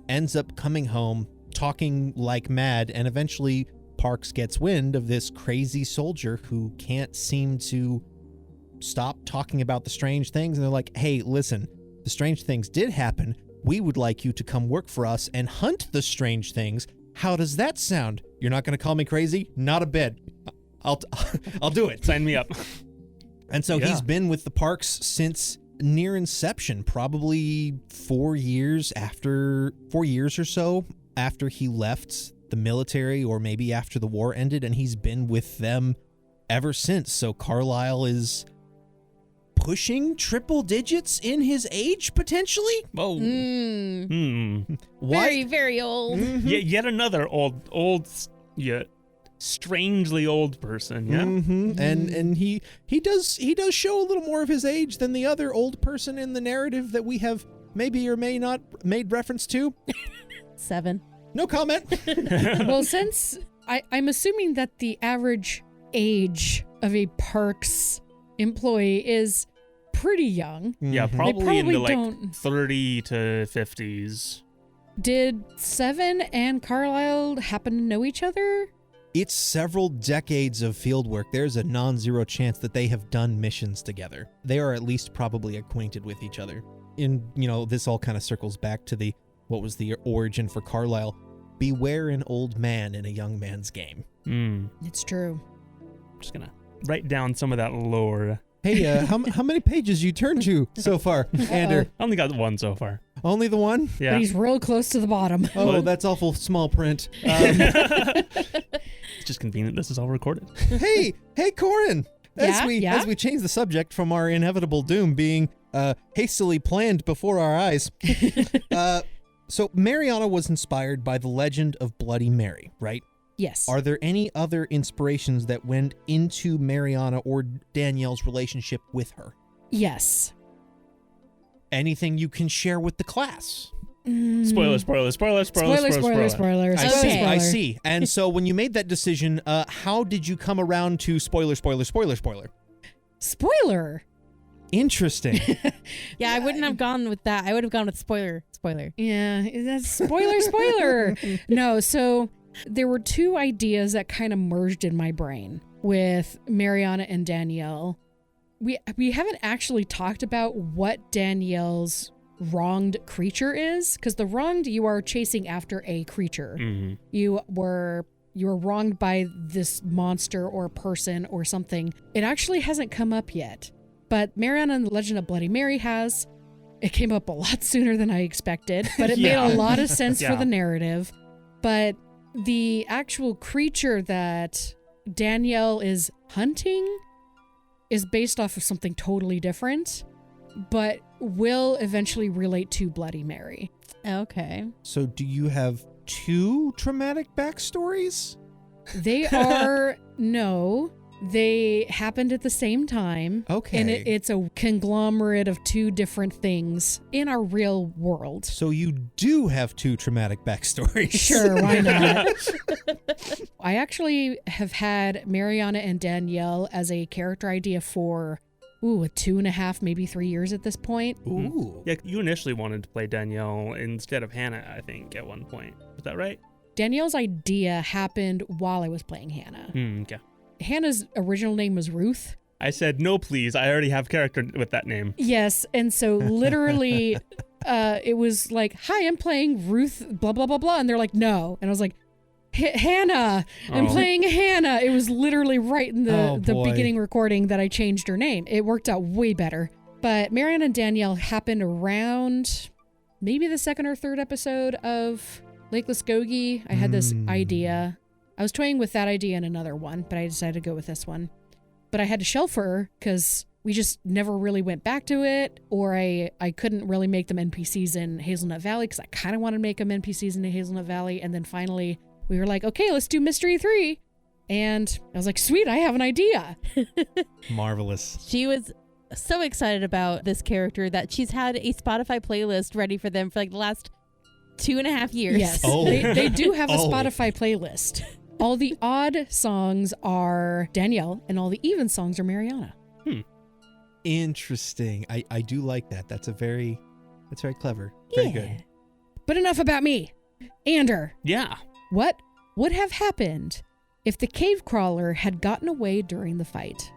ends up coming home, talking like mad, and eventually Parks gets wind of this crazy soldier who can't seem to stop talking about the strange things. And they're like, hey, listen, the strange things did happen. We would like you to come work for us and hunt the strange things. How does that sound? You're not going to call me crazy? Not a bit. I'll do it. Sign me up. And so he's been with the Parks since near inception, probably 4 years or so after he left the military, or maybe after the war ended, and he's been with them ever since. So Carlisle is pushing triple digits in his age, potentially? Whoa. Very, very old. Yet another old, yet strangely old person. Yeah. And he does show a little more of his age than the other old person in the narrative that we have maybe or may not made reference to. 7. No comment. Well, since I'm assuming that the average age of a PARCS employee is pretty young. Yeah, Mhm. probably in the like don't- 30 to 50s. Did Seven and Carlisle happen to know each other? It's several decades of field work. There's a non-zero chance that they have done missions together. They are at least probably acquainted with each other. And, this all kind of circles back to what was the origin for Carlisle. Beware an old man in a young man's game. It's true. I'm just gonna write down some of that lore. Hey, how many pages you turned to so far, Ander? I only got one so far. Only the one? Yeah. But he's real close to the bottom. Oh, What? that's awful small print. It's just convenient this is all recorded. Hey, Corrin! As Yeah? we change the subject from our inevitable doom being hastily planned before our eyes. So Mariana was inspired by the legend of Bloody Mary, right? Yes. Are there any other inspirations that went into Mariana or Danielle's relationship with her? Yes. Anything you can share with the class? Spoilers. Spoilers. Okay. I see. And so when you made that decision, how did you come around to spoiler? Spoiler. Interesting. Yeah, I wouldn't have gone with that. I would have gone with spoiler. Yeah, that's spoiler. No, so there were two ideas that kind of merged in my brain with Mariana and Danielle. We haven't actually talked about what Danielle's wronged creature is, because the wronged, you are chasing after a creature. Mm-hmm. You were wronged by this monster or person or something. It actually hasn't come up yet, but Mariana and the Legend of Bloody Mary has. It came up a lot sooner than I expected, but it Yeah. made a lot of sense for Yeah. the narrative. But the actual creature that Danielle is hunting is based off of something totally different, but will eventually relate to Bloody Mary. Okay. So do you have two traumatic backstories? They are, no, they happened at the same time. Okay. And it's a conglomerate of two different things in our real world. So you do have two traumatic backstories. Sure, why not? I actually have had Mariana and Danielle as a character idea for, 2.5, maybe 3 years at this point. Ooh. Yeah, you initially wanted to play Danielle instead of Hannah, I think, at one point. Is that right? Danielle's idea happened while I was playing Hannah. Okay. Hannah's original name was Ruth. I said, no, please. I already have character with that name. Yes, and so literally it was like, hi, I'm playing Ruth, blah, blah, blah, blah. And they're like, no. And I was like, Hannah, I'm Oh. playing Hannah. It was literally right in Oh, the boy. beginning recording that I changed her name. It worked out way better. But Mariana and Danielle happened around maybe the second or third episode of Lake Muskogee. I had this idea. I was toying with that idea and another one, but I decided to go with this one. But I had to shelf her because we just never really went back to it, or I couldn't really make them NPCs in Hazelnut Valley because I kind of wanted to make them NPCs in Hazelnut Valley. And then finally we were like, okay, let's do Mystery 3. And I was like, sweet, I have an idea. Marvelous. She was so excited about this character that she's had a Spotify playlist ready for them for like the last 2.5 years. Yes, Oh. they do have a Oh. Spotify playlist. All the odd songs are Danielle and all the even songs are Mariana. Interesting. I do like that. That's very clever. Very good. But enough about me. Ander, Yeah. what would have happened if the cave crawler had gotten away during the fight?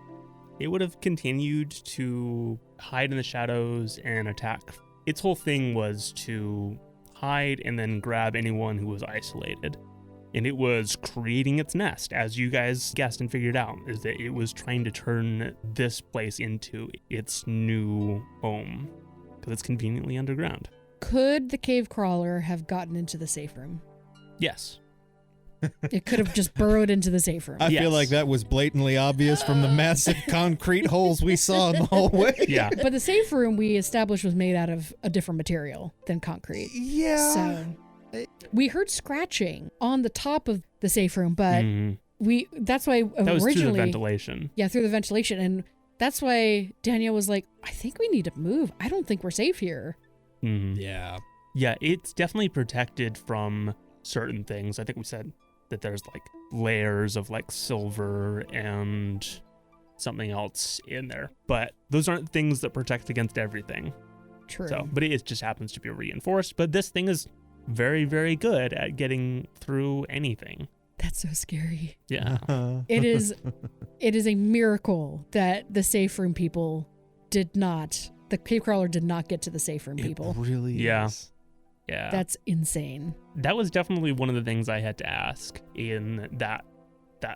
It would have continued to hide in the shadows and attack. Its whole thing was to hide and then grab anyone who was isolated. And it was creating its nest, as you guys guessed and figured out, is that it was trying to turn this place into its new home, because it's conveniently underground. Could the cave crawler have gotten into the safe room? Yes. It could have just burrowed into the safe room. I Yes. feel like that was blatantly obvious from the massive concrete holes we saw in the hallway. Yeah. But the safe room we established was made out of a different material than concrete. Yeah. So we heard scratching on the top of the safe room, but Mhm. that's why That was through the originally ventilation. Yeah, through the ventilation. And that's why Danielle was like, I think we need to move. I don't think we're safe here. Mhm. Yeah. Yeah, it's definitely protected from certain things. I think we said that there's like layers of like silver and something else in there, but those aren't things that protect against everything. True. So, but it just happens to be reinforced. But this thing is very, very good at getting through anything. That's so scary. Yeah. It is a miracle that the safe room people the cave crawler did not get to the safe room people. It really Yeah. is. Yeah. That's insane. That was definitely one of the things I had to ask in that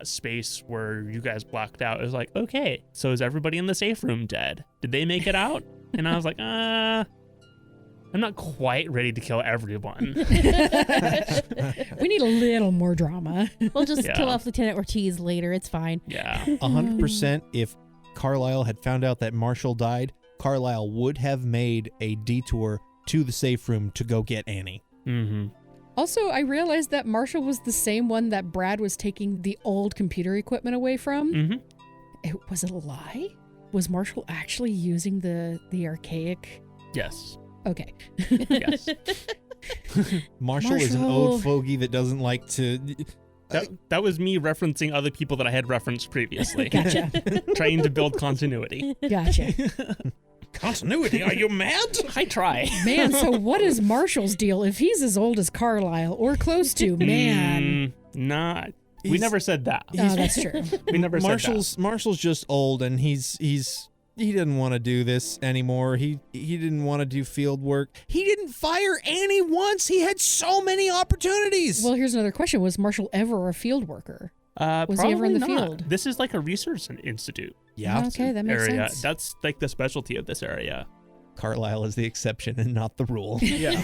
space where you guys blacked out. It was like, okay, so is everybody in the safe room dead? Did they make it out? And I was like, I'm not quite ready to kill everyone. We need a little more drama. We'll just Yeah. kill off Lieutenant Ortiz later. It's fine. Yeah. 100% if Carlisle had found out that Marshall died, Carlisle would have made a detour to the safe room to go get Annie. Mm-hmm. Also, I realized that Marshall was the same one that Brad was taking the old computer equipment away from. Mm-hmm. Was it a lie? Was Marshall actually using the archaic? Yes. Okay. Yes. Marshall is an Marshall. old fogey that doesn't like to... That was me referencing other people that I had referenced previously. Gotcha. Trying to build continuity. Gotcha. Continuity? Are you mad? I try. Man, so what is Marshall's deal if he's as old as Carlisle or close to? Man. Not. We He's- never said that. Oh, that's true. We never said Marshall's just old, and he didn't want to do this anymore. He didn't want to do field work. He didn't fire Annie once. He had so many opportunities. Well, here's another question. Was Marshall ever a field worker? that. Was he ever in the Probably not. field? This is like a research institute yeah, Okay, that makes area. sense. That's like the specialty of this area. Carlisle is the exception and not the rule. Yeah.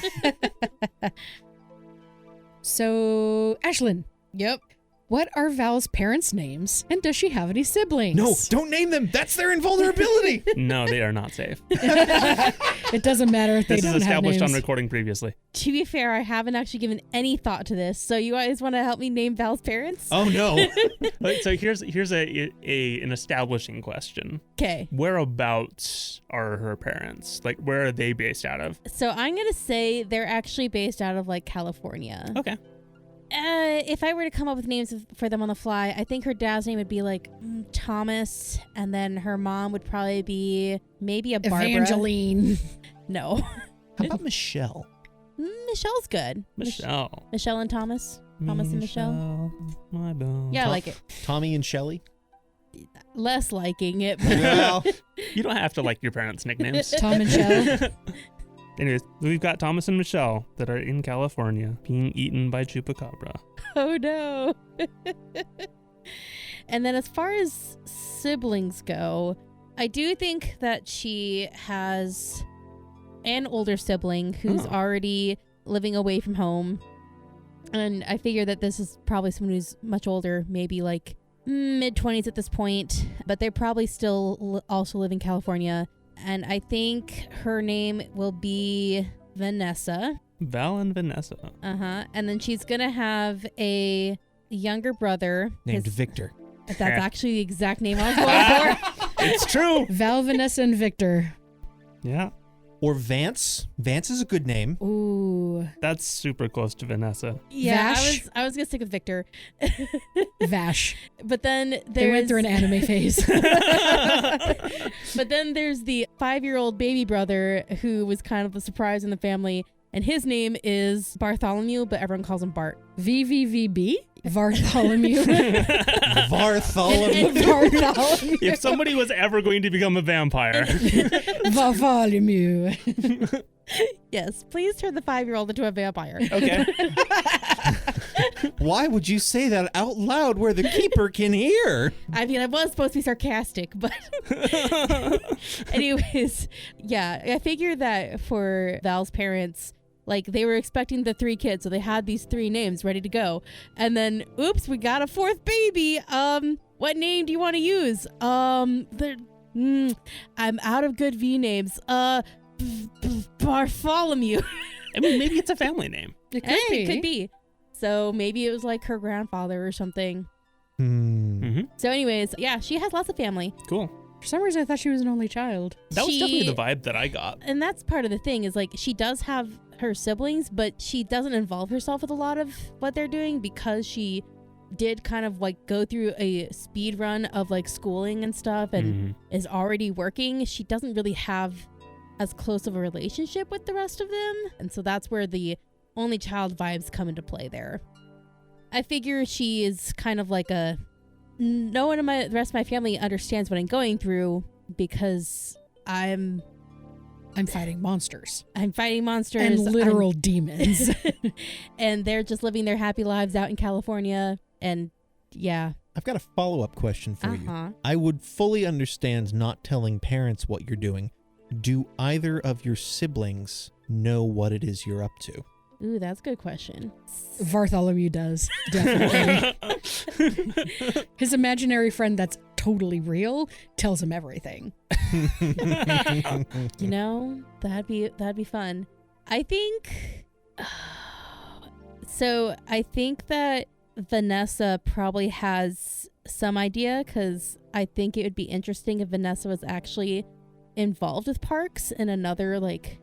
So, Ashlyn, Yep. what are Val's parents' names, and does she have any siblings? No, don't name them. That's their invulnerability. No, they are not safe. It doesn't matter if they This is don't have established on names. recording previously. To be fair, I haven't actually given any thought to this. So you guys want to help me name Val's parents? Oh no. So here's an establishing question. Okay. Whereabouts are her parents? Like, where are they based out of? So I'm going to say they're actually based out of like California. Okay. If I were to come up with names for them on the fly, I think her dad's name would be like Thomas, and then her mom would probably be maybe a Barbara. Evangeline. No. How about Michelle? Michelle's good. Michelle. Michelle and Thomas. Thomas and Michelle. My bones. Yeah, I like it. Tommy and Shelley? Less liking it. But Well, You don't have to like your parents' nicknames. Tom and Shell. Anyways, we've got Thomas and Michelle that are in California being eaten by Chupacabra. oh no. And then as far as siblings go, I do think that she has an older sibling who's Oh. already living away from home. And I figure that this is probably someone who's much older, maybe like mid-20s at this point, but they're probably still also live in California. And I think her name will be Vanessa. Val and Vanessa. Uh-huh. And then she's going to have a younger brother. named His- Victor. That's actually the exact name I was going for. It's true. Val, Vanessa, and Victor. Yeah, Or Vance. Vance is a good name. Ooh. that's super close to Vanessa. Yeah, Vash? I was going to stick with Victor. Vash. But then They there's went through an anime phase. But then there's the 5-year-old baby brother who was kind of the surprise in the family, and his name is Bartholomew, but everyone calls him Bart. VVVB? Bartholomew. Bartholomew. Bartholomew. If somebody was ever going to become a vampire, Bartholomew. Yes, please turn the 5-year-old into a vampire. okay. Why would you say that out loud where the keeper can hear? I mean, I was supposed to be sarcastic, but anyways, yeah, I figure that for Val's parents, Like, they were expecting the 3 kids, so they had these 3 names ready to go. And then, oops, we got a 4th baby. What name do you want to use? I'm out of good V names. Bartholomew. I mean, maybe it's a family name. It could be. So maybe it was like her grandfather or something. Mm-hmm. So anyways, yeah, she has lots of family. Cool. For some reason, I thought she was an only child. That was definitely the vibe that I got. And that's part of the thing is, like, she does have her siblings, but she doesn't involve herself with a lot of what they're doing because she did kind of like go through a speed run of like schooling and stuff and is already working. She doesn't really have as close of a relationship with the rest of them. And so that's where the only child vibes come into play there. I figure she is kind of like no one in the rest of my family understands what I'm going through because I'm fighting monsters. I'm fighting monsters. And literal demons. And they're just living their happy lives out in California. And yeah. I've got a follow-up question for you. I would fully understand not telling parents what you're doing. Do either of your siblings know what it is you're up to? Ooh, that's a good question. Bartholomew does, definitely. His imaginary friend that's totally real tells him everything. You know, that'd be fun. I think so. I think that Vanessa probably has some idea because I think it would be interesting if Vanessa was actually involved with PARCS in another like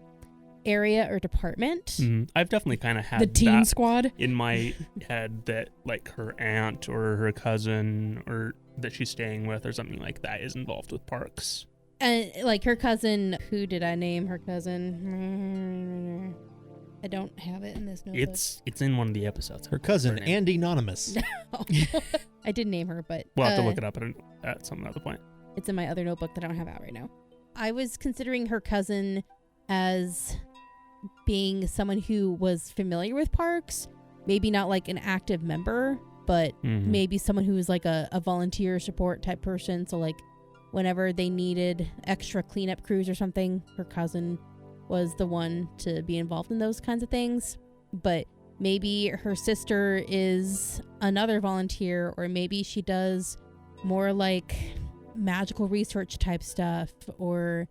area or department. I've definitely kind of had the teen that squad in my head that like her aunt or her cousin or that she's staying with or something like that is involved with PARCS. And like her cousin, who did I name her cousin? I don't have it in this notebook. It's in one of the episodes. Her cousin, Andy Anonymous. I did name her, but we'll have to look it up at some other point. It's in my other notebook that I don't have out right now. I was considering her cousin as being someone who was familiar with PARCS, maybe not like an active member, but maybe someone who was like a volunteer support type person. So like whenever they needed extra cleanup crews or something, her cousin was the one to be involved in those kinds of things. But maybe her sister is another volunteer, or maybe she does more like magical research type stuff, or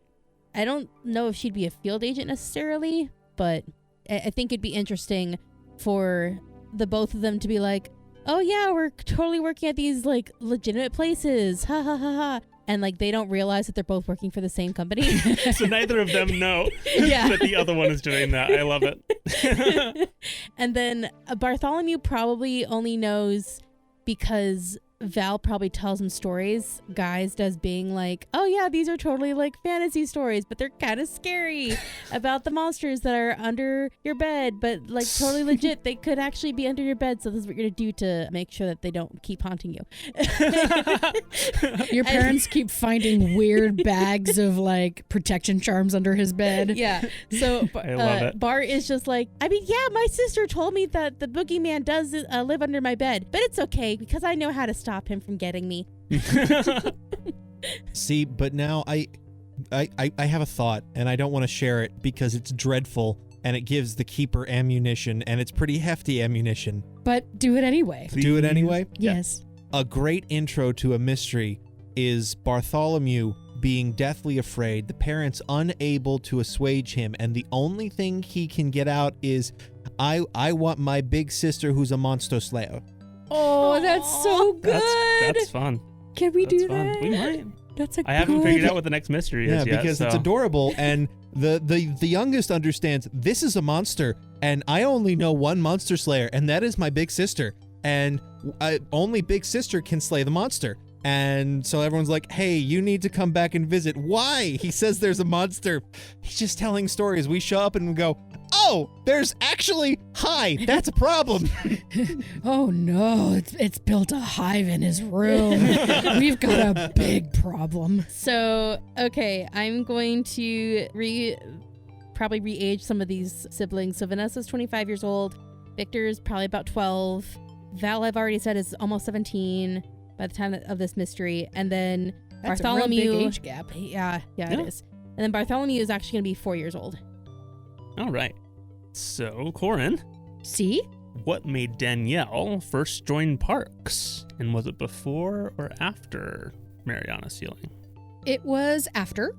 I don't know if she'd be a field agent necessarily, but I think it'd be interesting for the both of them to be like, oh yeah, we're totally working at these like legitimate places, ha ha ha ha, and like they don't realize that they're both working for the same company. So neither of them know that the other one is doing that. I love it. And then Bartholomew probably only knows because Val probably tells him stories guised as being like, oh yeah, these are totally like fantasy stories, but they're kind of scary about the monsters that are under your bed, but like totally legit. They could actually be under your bed. So this is what you're going to do to make sure that they don't keep haunting you. Your parents keep finding weird bags of like protection charms under his bed. Yeah. So I love it. Bart is just like, I mean, yeah, my sister told me that the boogeyman does live under my bed, but it's okay because I know how to stop him from getting me. See, but now I have a thought, and I don't want to share it because it's dreadful, and it gives the keeper ammunition, and it's pretty hefty ammunition. But do it anyway. Do it anyway? Yes. A great intro to a mystery is Bartholomew being deathly afraid, the parents unable to assuage him, and the only thing he can get out is, I want my big sister who's a monster slayer. Oh, that's so good. That's fun. Can we do fun. that? We might. That's a I haven't figured out what the next mystery is yet. Because it's adorable, and the youngest understands this is a monster, and I only know one monster slayer, and that is my big sister, and only big sister can slay the monster. And so everyone's like, hey, you need to come back and visit. Why? He says there's a monster. He's just telling stories. We show up and we go, oh, there's actually, hi, that's a problem. Oh no, it's built a hive in his room. We've got a big problem. So, okay, I'm going to probably re-age some of these siblings. So Vanessa's 25 years old. Victor's probably about 12. Val, I've already said, is almost 17 by the time of this mystery. And then That's Bartholomew, a real big age gap. Yeah, it is. And then Bartholomew is actually going to be 4 years old. All right. So, Corrin, See? what made Danielle first join Parks? And was it before or after Mariana Sealing? It was after.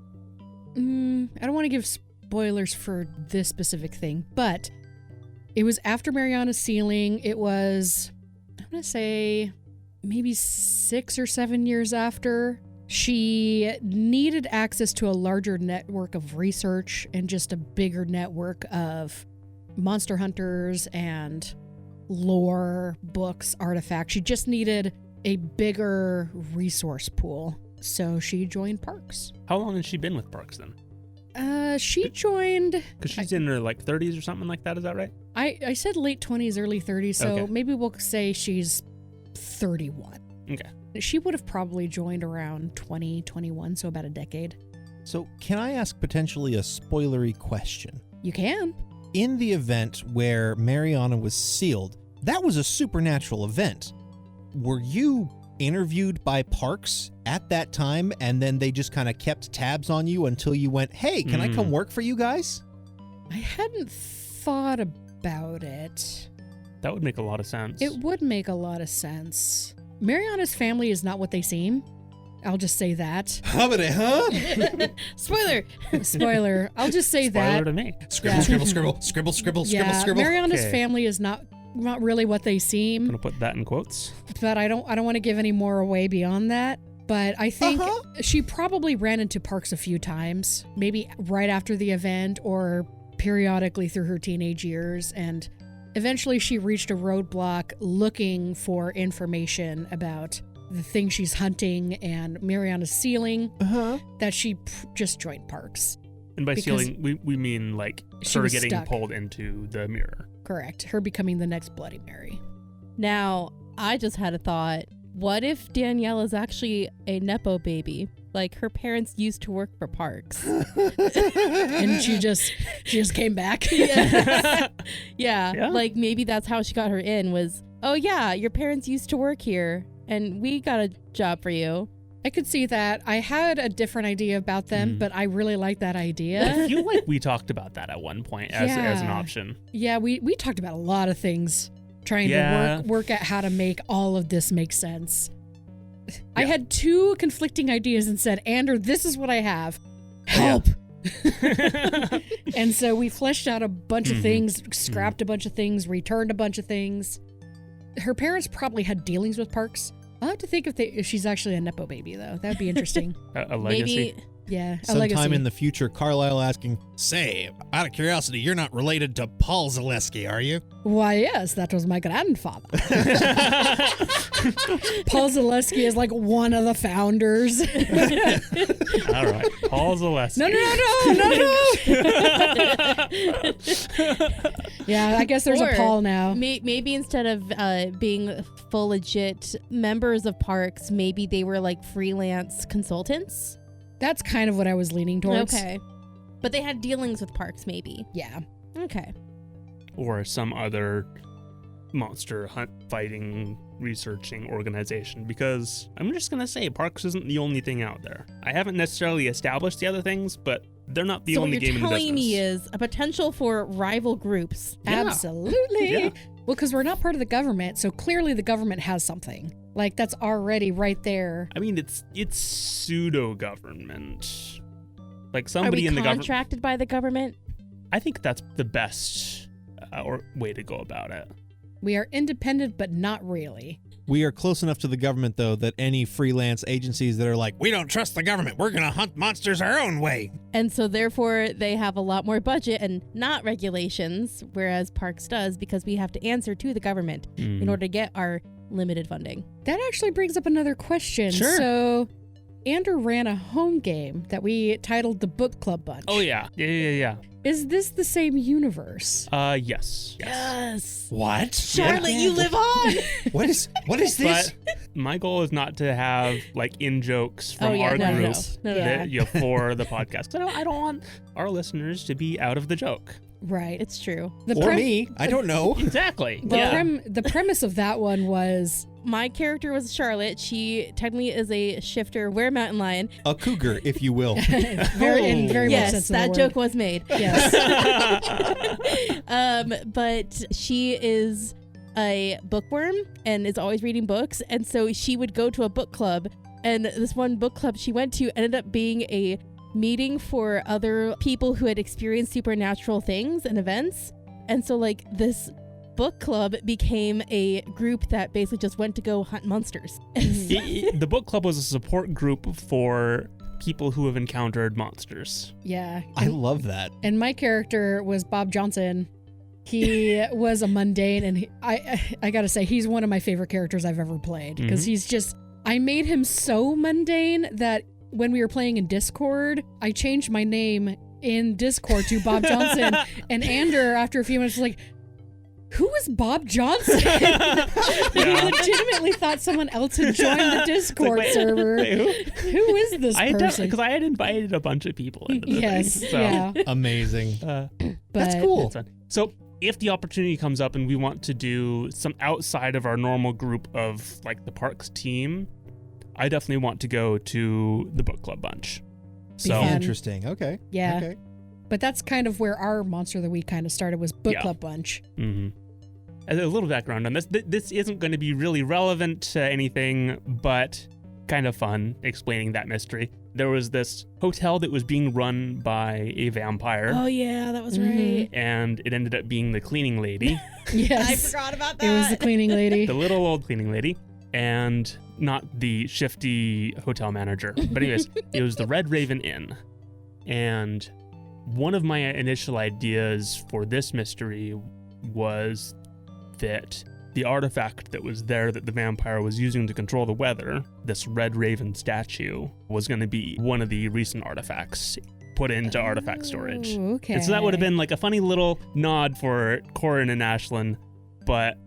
I don't want to give spoilers for this specific thing, but it was after Mariana's Sealing. It was, I'm going to say, maybe 6 or 7 years after. She needed access to a larger network of research and just a bigger network of monster hunters and lore, books, artifacts. She just needed a bigger resource pool. So she joined Parks. How long has she been with Parks then? She joined... Because she's in her like 30s or something like that, is that right? I said late 20s, early 30s, so Okay. maybe we'll say she's 31. Okay. She would have probably joined around 2021, so about a decade. So, can I ask potentially a spoilery question? You can. In the event where Mariana was sealed, that was a supernatural event. Were you interviewed by Parks at that time, and then they just kind of kept tabs on you until you went, hey, can I come work for you guys? I hadn't thought about it. That would make a lot of sense. It would make a lot of sense. Mariana's family is not what they seem. I'll just say that. Spoiler. Spoiler. I'll just say Spoiler that. to me. Scribble. Yeah, Mariana's Okay. family is not really what they I'm seem, gonna put that in quotes. but I don't want to give any more away beyond that. But I think she probably ran into Parks a few times, maybe right after the event or periodically through her teenage years, and eventually she reached a roadblock looking for information about the thing she's hunting and Mariana's Sealing, that she just joined Parks. And by Because sealing, we mean like she her was getting stuck. pulled into the mirror. Correct. Her becoming the next Bloody Mary. Now, I just had a thought. What if Danielle is actually a Nepo baby? Like, her parents used to work for Parks. And she just came back. Yeah. Yeah. Like, maybe that's how she got her in was, oh yeah, your parents used to work here and we got a job for you. I could see that. I had a different idea about them, but I really like that I idea. feel like we talked about that at one point as an Yeah. option. Yeah, we talked about a lot of things, trying Yeah. to work at how to make all of this make sense. I Yeah. had 2 conflicting ideas and said, Andrew, this is what I have. Help. And so we fleshed out a bunch of things, scrapped a bunch of things, returned a bunch of things. Her parents probably had dealings with Parks. I'll have to think if she's actually a Nepo baby, though. That'd be interesting. A legacy. Maybe Yeah, a Sometime legacy. in the future, Carlisle asking, say, out of curiosity, you're not related to Paul Zaleski, are you? Why, yes, that was my grandfather. Paul Zaleski is like one of the founders. All right. Paul Zaleski. No. Yeah, I guess there's Or a Paul now. maybe instead of being full legit members of Parks, maybe they were like freelance consultants. That's kind of what I was leaning towards. Okay. But they had dealings with Parks, maybe. Yeah. Okay. Or some other monster hunt fighting researching organization, because I'm just gonna say Parks isn't the only thing out there. I haven't necessarily established the other things, but they're not the So only what game you're in the telling business. me is a potential for rival groups. Yeah. Absolutely. Yeah. Well, because we're not part of the government, so clearly the government has something. Like, that's already right there. I mean, it's pseudo government. Like Are somebody we in the government. contracted by the government? I think that's the best way to go about it. We are independent, but not really. We are close enough to the government, though, that any freelance agencies that are like, we don't trust the government, we're going to hunt monsters our own way. And so therefore they have a lot more budget and not regulations, whereas Parks does because we have to answer to the government in order to get our limited funding. That actually brings up another question. Sure. So, Andrew ran a home game that we titled the Book Club Bunch. Oh yeah. Is this the same universe? Yes. Yes. What? Charlotte, Yeah. you live on. What is this? But my goal is not to have like in jokes from our no, group no. that, for the podcast. I don't want our listeners to be out of the joke. Right. It's true. The Or me. I don't know. Exactly. The, Yeah. the premise of that one was my character was Charlotte. She technically is a shifter. We're a mountain lion. A cougar, if you will. very much Yes, sense of that the word. joke was made. Yes. But she is a bookworm and is always reading books. And so she would go to a book club. And this one book club she went to ended up being a meeting for other people who had experienced supernatural things and events. And so like this book club became a group that basically just went to go hunt monsters. The book club was a support group for people who have encountered monsters. Yeah. I love that. And my character was Bob Johnson. He was a mundane, and I gotta say, he's one of my favorite characters I've ever played, because he's just, I made him so mundane that when we were playing in Discord, I changed my name in Discord to Bob Johnson, and Ander, after a few minutes, was like, who is Bob Johnson? He legitimately thought someone else had joined the Discord server. Wait, who is this person? Because I had invited a bunch of people into the Yes, thing. So, yeah. Amazing. But That's cool. it's fun. So if the opportunity comes up and we want to do some outside of our normal group of like the Parks team, I definitely want to go to the book club bunch. So fun. Interesting. Okay. Yeah. Okay. But that's kind of where our Monster of the Week kind of started, was Book Yeah. Club Bunch. As a little background on this, this isn't going to be really relevant to anything, but kind of fun explaining that mystery. There was this hotel that was being run by a vampire, Oh yeah, that was right. and it ended up being the cleaning lady, Yes. I forgot about that. It was the cleaning lady. the little old cleaning lady, and not the shifty hotel manager. But anyways, it was the Red Raven Inn. And one of my initial ideas for this mystery was that the artifact that was there that the vampire was using to control the weather, this Red Raven statue, was going to be one of the recent artifacts put into artifact storage. Oh, okay. And so that would have been like a funny little nod for Corrin and Ashlyn, but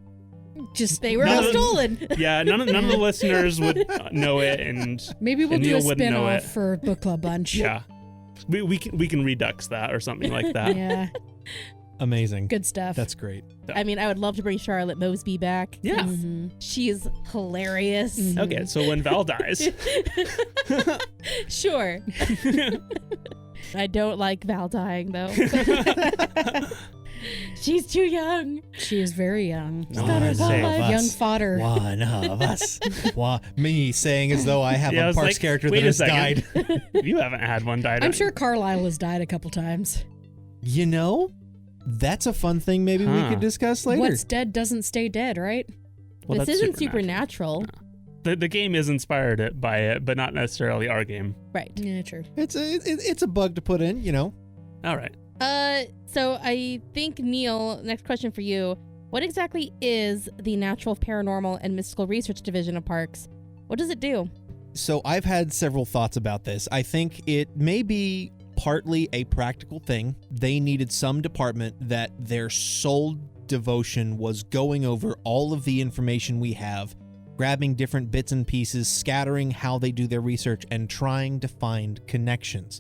just They were None all of- stolen. yeah, none of the listeners would know it, and maybe we'll and do a Neil wouldn't know spin-off it. for Book Club Bunch. yeah, we can redux that or something like that. Yeah. Amazing. Good stuff. That's great. I mean, I would love to bring Charlotte Mosby back. Yeah. Mhm. She's hilarious. Mhm. Okay, so when Val dies, Sure. I don't like Val dying though. She's too young. She is very young. She's got her One whole of life. us. Young fodder. One of us. Me saying as though I have Yeah, I a was Parks like, character wait that a has second. died. you haven't had one die. I'm sure Carlisle has died a couple times. You know, that's a fun thing maybe we Huh. could discuss later. What's dead doesn't stay dead, right? Well, This that's isn't supernatural. The game is inspired by it, but not necessarily our game. Right. Yeah, true. It's a bug to put in, you know. All right. So I think, Neil, next question for you. What exactly is the Natural, Paranormal, and Mystical Research Division of Parks? What does it do? So I've had several thoughts about this. I think it may be partly a practical thing. They needed some department that their sole devotion was going over all of the information we have, grabbing different bits and pieces, scattering how they do their research, and trying to find connections.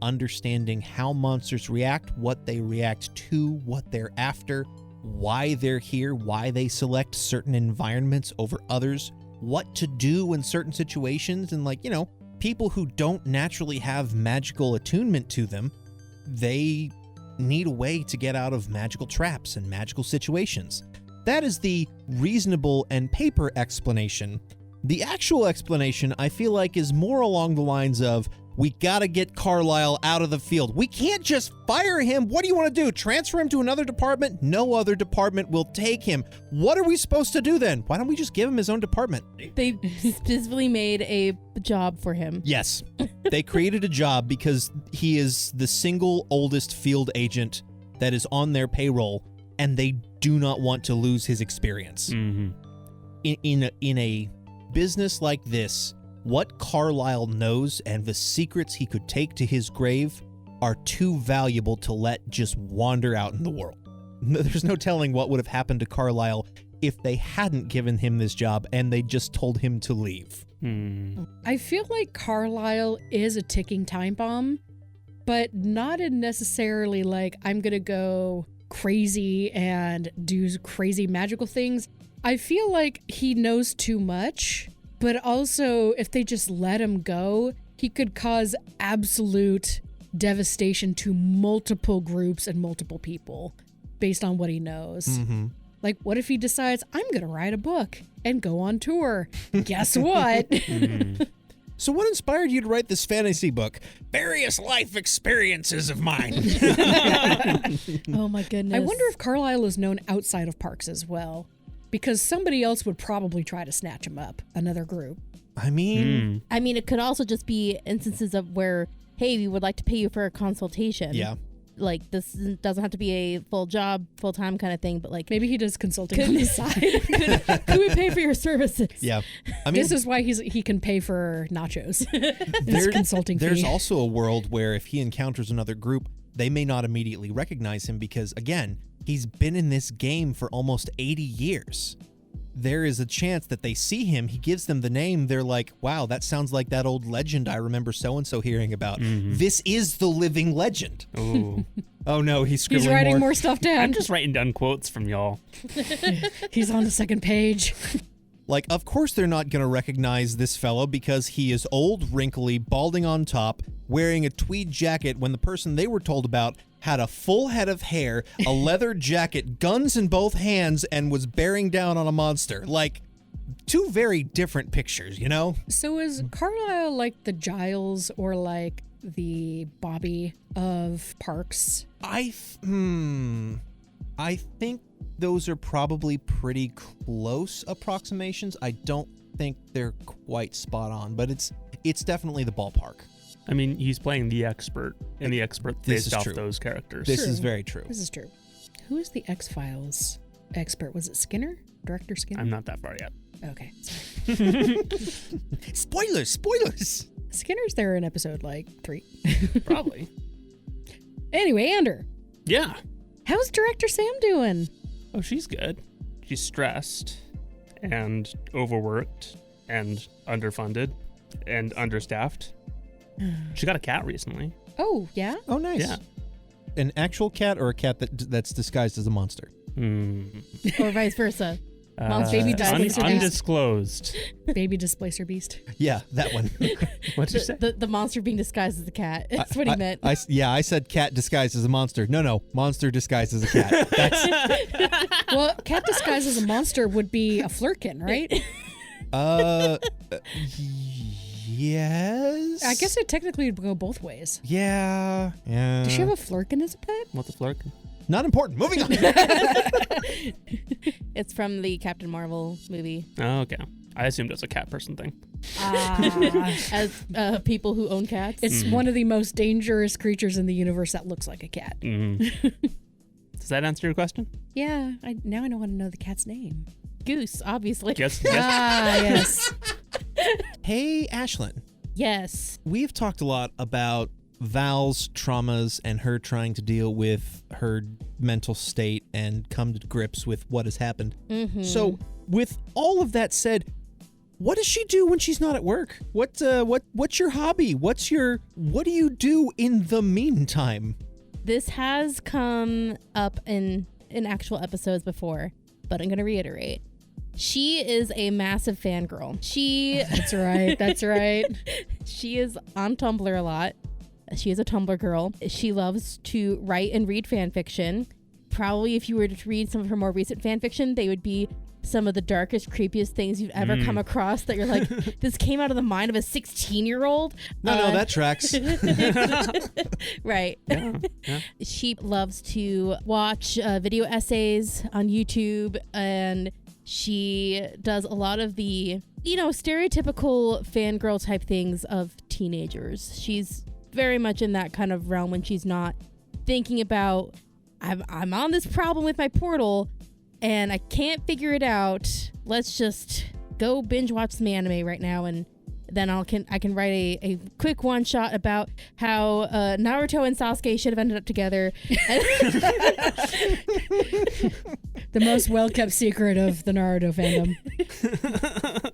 Understanding how monsters react, what they react to, what they're after, why they're here, why they select certain environments over others, what to do in certain situations, and people who don't naturally have magical attunement to them, they need a way to get out of magical traps and magical situations. That is the reasonable and paper explanation. The actual explanation, I feel like, is more along the lines of, we gotta get Carlisle out of the field. We can't just fire him. What do you want to do? Transfer him to another department? No other department will take him. What are we supposed to do then? Why don't we just give him his own department? They specifically made a job for him. Yes. They created a job because he is the single oldest field agent that is on their payroll, and they do not want to lose his experience. Mm-hmm. In a business like this, what Carlisle knows and the secrets he could take to his grave are too valuable to let just wander out in the world. There's no telling what would have happened to Carlisle if they hadn't given him this job and they just told him to leave. I feel like Carlisle is a ticking time bomb, but not in necessarily like, I'm going to go crazy and do crazy magical things. I feel like he knows too much, but also if they just let him go, he could cause absolute devastation to multiple groups and multiple people based on what he knows. Mm-hmm. Like, what if he decides, I'm going to write a book and go on tour? Guess what? So what inspired you to write this fantasy book? Various life experiences of mine. Oh my goodness. I wonder if Carlisle is known outside of Parks as well, because somebody else would probably try to snatch him up, another group. I mean, it could also just be instances of where, hey, we would like to pay you for a consultation. yeah. Like, this doesn't have to be a full job, full-time kind of thing, but like, Maybe he does consulting on the side. could we pay for your services? Yeah. I mean, This is why he can pay for nachos. This there- consulting there's fee. also a world where if he encounters another group, they may not immediately recognize him because, again, he's been in this game for almost 80 years. There is a chance that they see him, he gives them the name, they're like, wow, that sounds like that old legend I remember so-and-so hearing about. This is the living legend. Ooh. Oh no, he's scribbling He's writing more. more stuff down. I'm just writing down quotes from y'all. He's on the second page. Like, of course they're not going to recognize this fellow because he is old, wrinkly, balding on top, wearing a tweed jacket when the person they were told about had a full head of hair, a leather jacket, guns in both hands, and was bearing down on a monster. Like, two very different pictures, you know? So is Carlisle like the Giles or like the Bobby of Parks? I think those are probably pretty close approximations. I don't think they're quite spot on, but it's definitely the ballpark. I mean, he's playing the expert, and the expert This based is off true. those characters. This True. is very true. This is true. Who is the X-Files expert? Was it Skinner? Director Skinner? I'm not that far yet. Okay. Sorry. Spoilers! Skinner's there in episode like 3. Probably. Anyway, Ander, Yeah. how's Director Sam doing? Oh, she's good. She's stressed and overworked and underfunded and understaffed. She got a cat recently. Oh, yeah? Oh, nice. Yeah. An actual cat or a cat that's disguised as a monster? Or vice versa. Baby displacer beast. undisclosed. Baby Displacer Beast. Yeah, that one. What'd you say? The monster being disguised as a cat. That's what he meant. I said cat disguised as a monster. No, monster disguised as a cat. That's Well, cat disguised as a monster would be a flurkin, right? Yes. I guess it technically would go both ways. Yeah. Does she have a flurkin as a pet? What's a flirk? Not important. Moving on. It's from the Captain Marvel movie. Oh, okay. I assumed it was a cat person thing. As people who own cats. It's one of the most dangerous creatures in the universe that looks like a cat. Does that answer your question? Yeah, now I don't want to know the cat's name. Goose, obviously. Yes. Yes. Hey, Ashlyn. Yes. We've talked a lot about Val's traumas and her trying to deal with her mental state and come to grips with what has happened. So, with all of that said, what does she do when she's not at work? What's your hobby? What do you do in the meantime? This has come up in actual episodes before, but I'm going to reiterate. She is a massive fangirl. That's right. That's right. She is on Tumblr a lot. She is a Tumblr girl. She loves to write and read fan fiction. Probably if you were to read some of her more recent fan fiction, they would be some of the darkest, creepiest things you've ever come across that you're like, this came out of the mind of a 16-year-old. No, that tracks. Right. Yeah. She loves to watch video essays on YouTube, and she does a lot of the, stereotypical fangirl type things of teenagers. She's very much in that kind of realm when she's not thinking about, I'm on this problem with my portal and I can't figure it out. Let's just go binge watch some anime right now, and then I can write a quick one shot about how Naruto and Sasuke should have ended up together. The most well-kept secret of the Naruto fandom.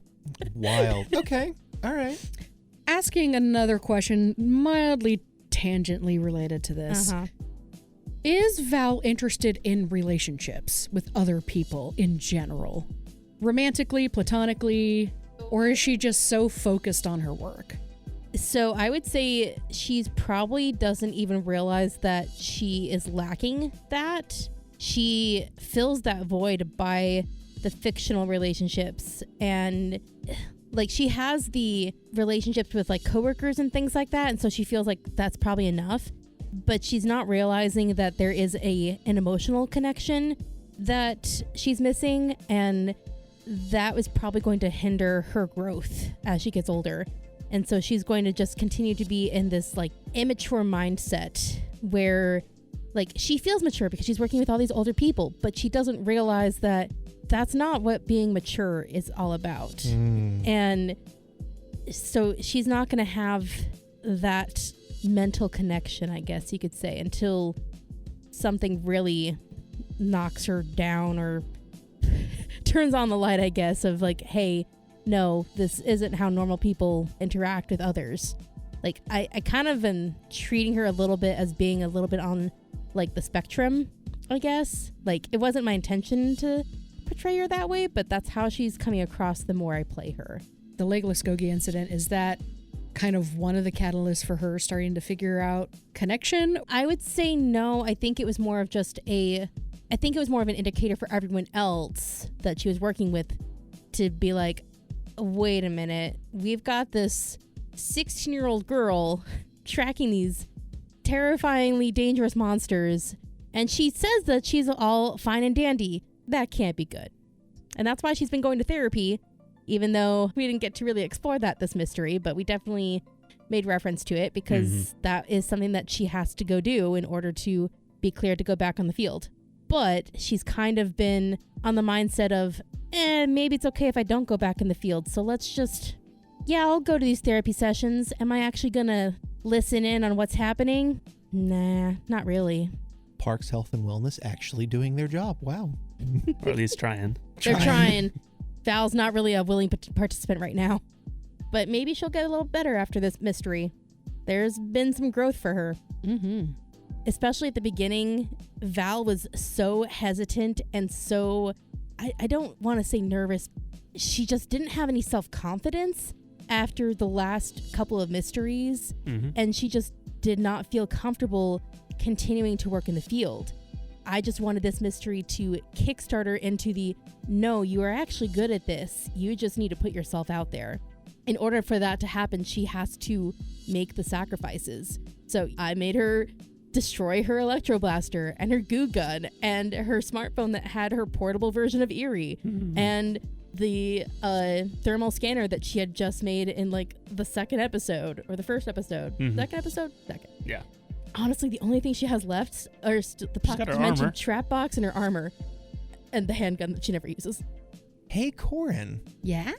Wild. Okay. All right. Asking another question mildly tangentially related to this. Is Val interested in relationships with other people in general? romantically, platonically, or is she just so focused on her work? So I would say she's probably doesn't even realize that she is lacking that. She fills that void by the fictional relationships, and like she has the relationships with like coworkers and things like that, and so she feels like that's probably enough, but she's not realizing that there is an emotional connection that she's missing, and that was probably going to hinder her growth as she gets older. And so she's going to just continue to be in this like immature mindset where like she feels mature because she's working with all these older people, but she doesn't realize that that's not what being mature is all about. And so she's not going to have that mental connection, I guess you could say, until something really knocks her down or turns on the light, I guess, of like, hey, no, this isn't how normal people interact with others. Like, I kind of am treating her a little bit as being a little bit on, like, the spectrum, I guess. Like, it wasn't my intention to portray her that way, but that's how she's coming across the more I play her. The Legolas Gogi incident, is that kind of one of the catalysts for her starting to figure out connection? I would say no. I think it was more of an indicator for everyone else that she was working with to be like, wait a minute, we've got this 16-year-old girl tracking these terrifyingly dangerous monsters, and she says that she's all fine and dandy. That can't be good. And that's why she's been going to therapy, even though we didn't get to really explore this mystery, but we definitely made reference to it because that is something that she has to go do in order to be cleared to go back on the field. But she's kind of been on the mindset of, maybe it's okay if I don't go back in the field. So let's just, I'll go to these therapy sessions. Am I actually going to listen in on what's happening? Nah, not really. Parks Health and Wellness actually doing their job. Wow. Or at least trying. They're trying. Val's not really a willing participant right now. But maybe she'll get a little better after this mystery. There's been some growth for her. Especially at the beginning, Val was so hesitant and so, I don't want to say nervous. She just didn't have any self-confidence after the last couple of mysteries. And she just did not feel comfortable continuing to work in the field. I just wanted this mystery to kickstart her into the, no, you are actually good at this. You just need to put yourself out there. In order for that to happen, she has to make the sacrifices. So I made her destroy her electroblaster and her goo gun and her smartphone that had her portable version of Eerie and the thermal scanner that she had just made in like the second episode or the first episode. Second. Yeah. Honestly, the only thing she has left are the pocket dimension trap box and her armor and the handgun that she never uses. Hey, Corrin. Yeah?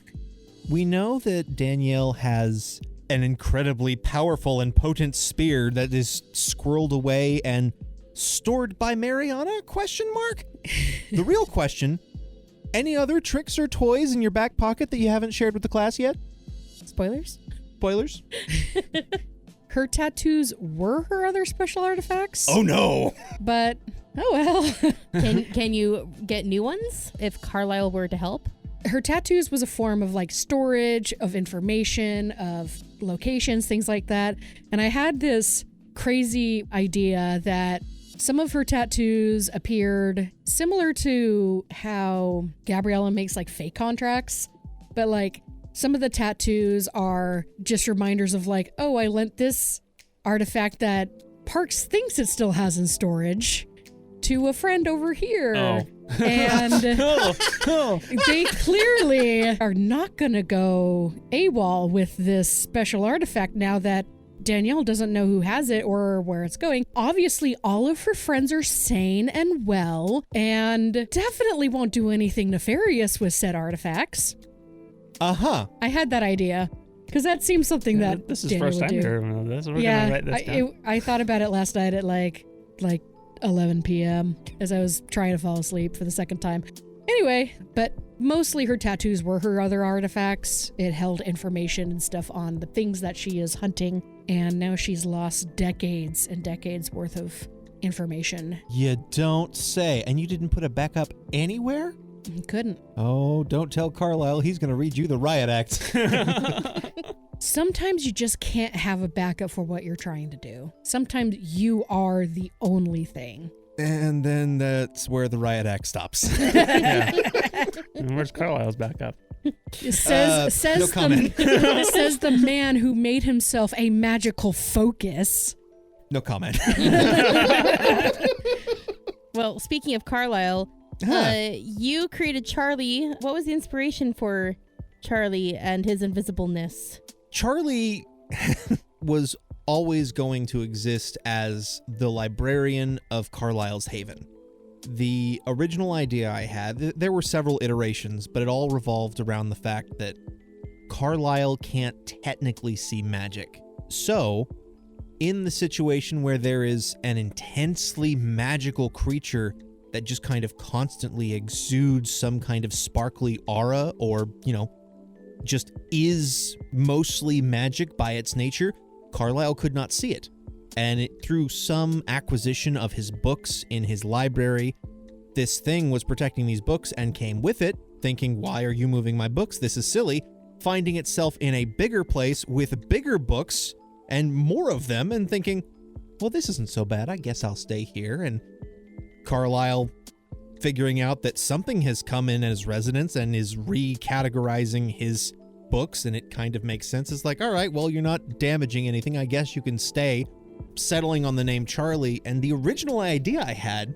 We know that Danielle has an incredibly powerful and potent spear that is squirreled away and stored by Mariana? ? The real question, any other tricks or toys in your back pocket that you haven't shared with the class yet? Spoilers? Spoilers? Her tattoos were her other special artifacts. Oh no! But, oh well. Can you get new ones if Carlisle were to help? Her tattoos was a form of like storage of information, of locations, things like that. And I had this crazy idea that some of her tattoos appeared similar to how Gabriella makes like fake contracts, but like some of the tattoos are just reminders of like, oh, I lent this artifact that Parks thinks it still has in storage to a friend over here. Oh. And they clearly are not going to go AWOL with this special artifact now that Danielle doesn't know who has it or where it's going. Obviously, all of her friends are sane and well and definitely won't do anything nefarious with said artifacts. Uh-huh. I had that idea because that seems something that this is Danielle first would time do. hearing this. We're gonna write this down. I thought about it last night at like 11 p.m. as I was trying to fall asleep for the second time. Anyway, but mostly her tattoos were her other artifacts. It held information and stuff on the things that she is hunting, and now she's lost decades and decades worth of information. You don't say. And you didn't put a backup anywhere? He couldn't. Oh, don't tell Carlisle. He's going to read you the riot act. Sometimes you just can't have a backup for what you're trying to do. Sometimes you are the only thing. And then that's where the riot act stops. Yeah. And where's Carlisle's backup? It says no comment. says the man who made himself a magical focus. No comment. Well, speaking of Carlisle, you created Charlie. What was the inspiration for Charlie and his invisibleness? Charlie was always going to exist as the librarian of Carlisle's Haven. The original idea I had, there were several iterations, but it all revolved around the fact that Carlisle can't technically see magic. So, in the situation where there is an intensely magical creature that just kind of constantly exudes some kind of sparkly aura or, just is mostly magic by its nature, Carlisle could not see it. And through some acquisition of his books in his library, this thing was protecting these books and came with it, thinking, why are you moving my books? This is silly. Finding itself in a bigger place with bigger books and more of them and thinking, well, this isn't so bad. I guess I'll stay here. And Carlisle figuring out that something has come in as residence and is recategorizing his books, and it kind of makes sense. It's like, all right, well, you're not damaging anything. I guess you can stay. Settling on the name Charlie. And the original idea I had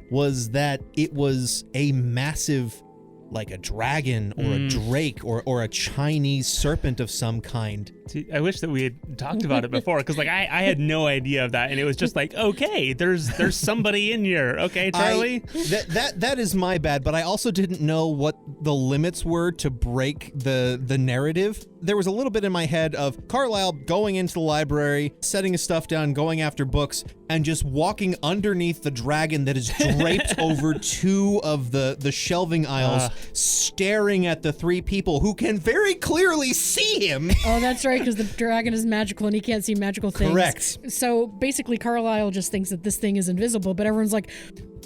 was that it was a massive, like a dragon or a drake or a Chinese serpent of some kind. See, I wish that we had talked about it before, because I had no idea of that, and it was just like, okay, there's somebody in here. Okay, Charlie. That is my bad, but I also didn't know what the limits were to break the narrative. There was a little bit in my head of Carlisle going into the library, setting his stuff down, going after books, and just walking underneath the dragon that is draped over two of the shelving aisles, staring at the three people who can very clearly see him. Oh, that's right, because the dragon is magical and he can't see magical things. Correct. So basically, Carlisle just thinks that this thing is invisible, but everyone's like,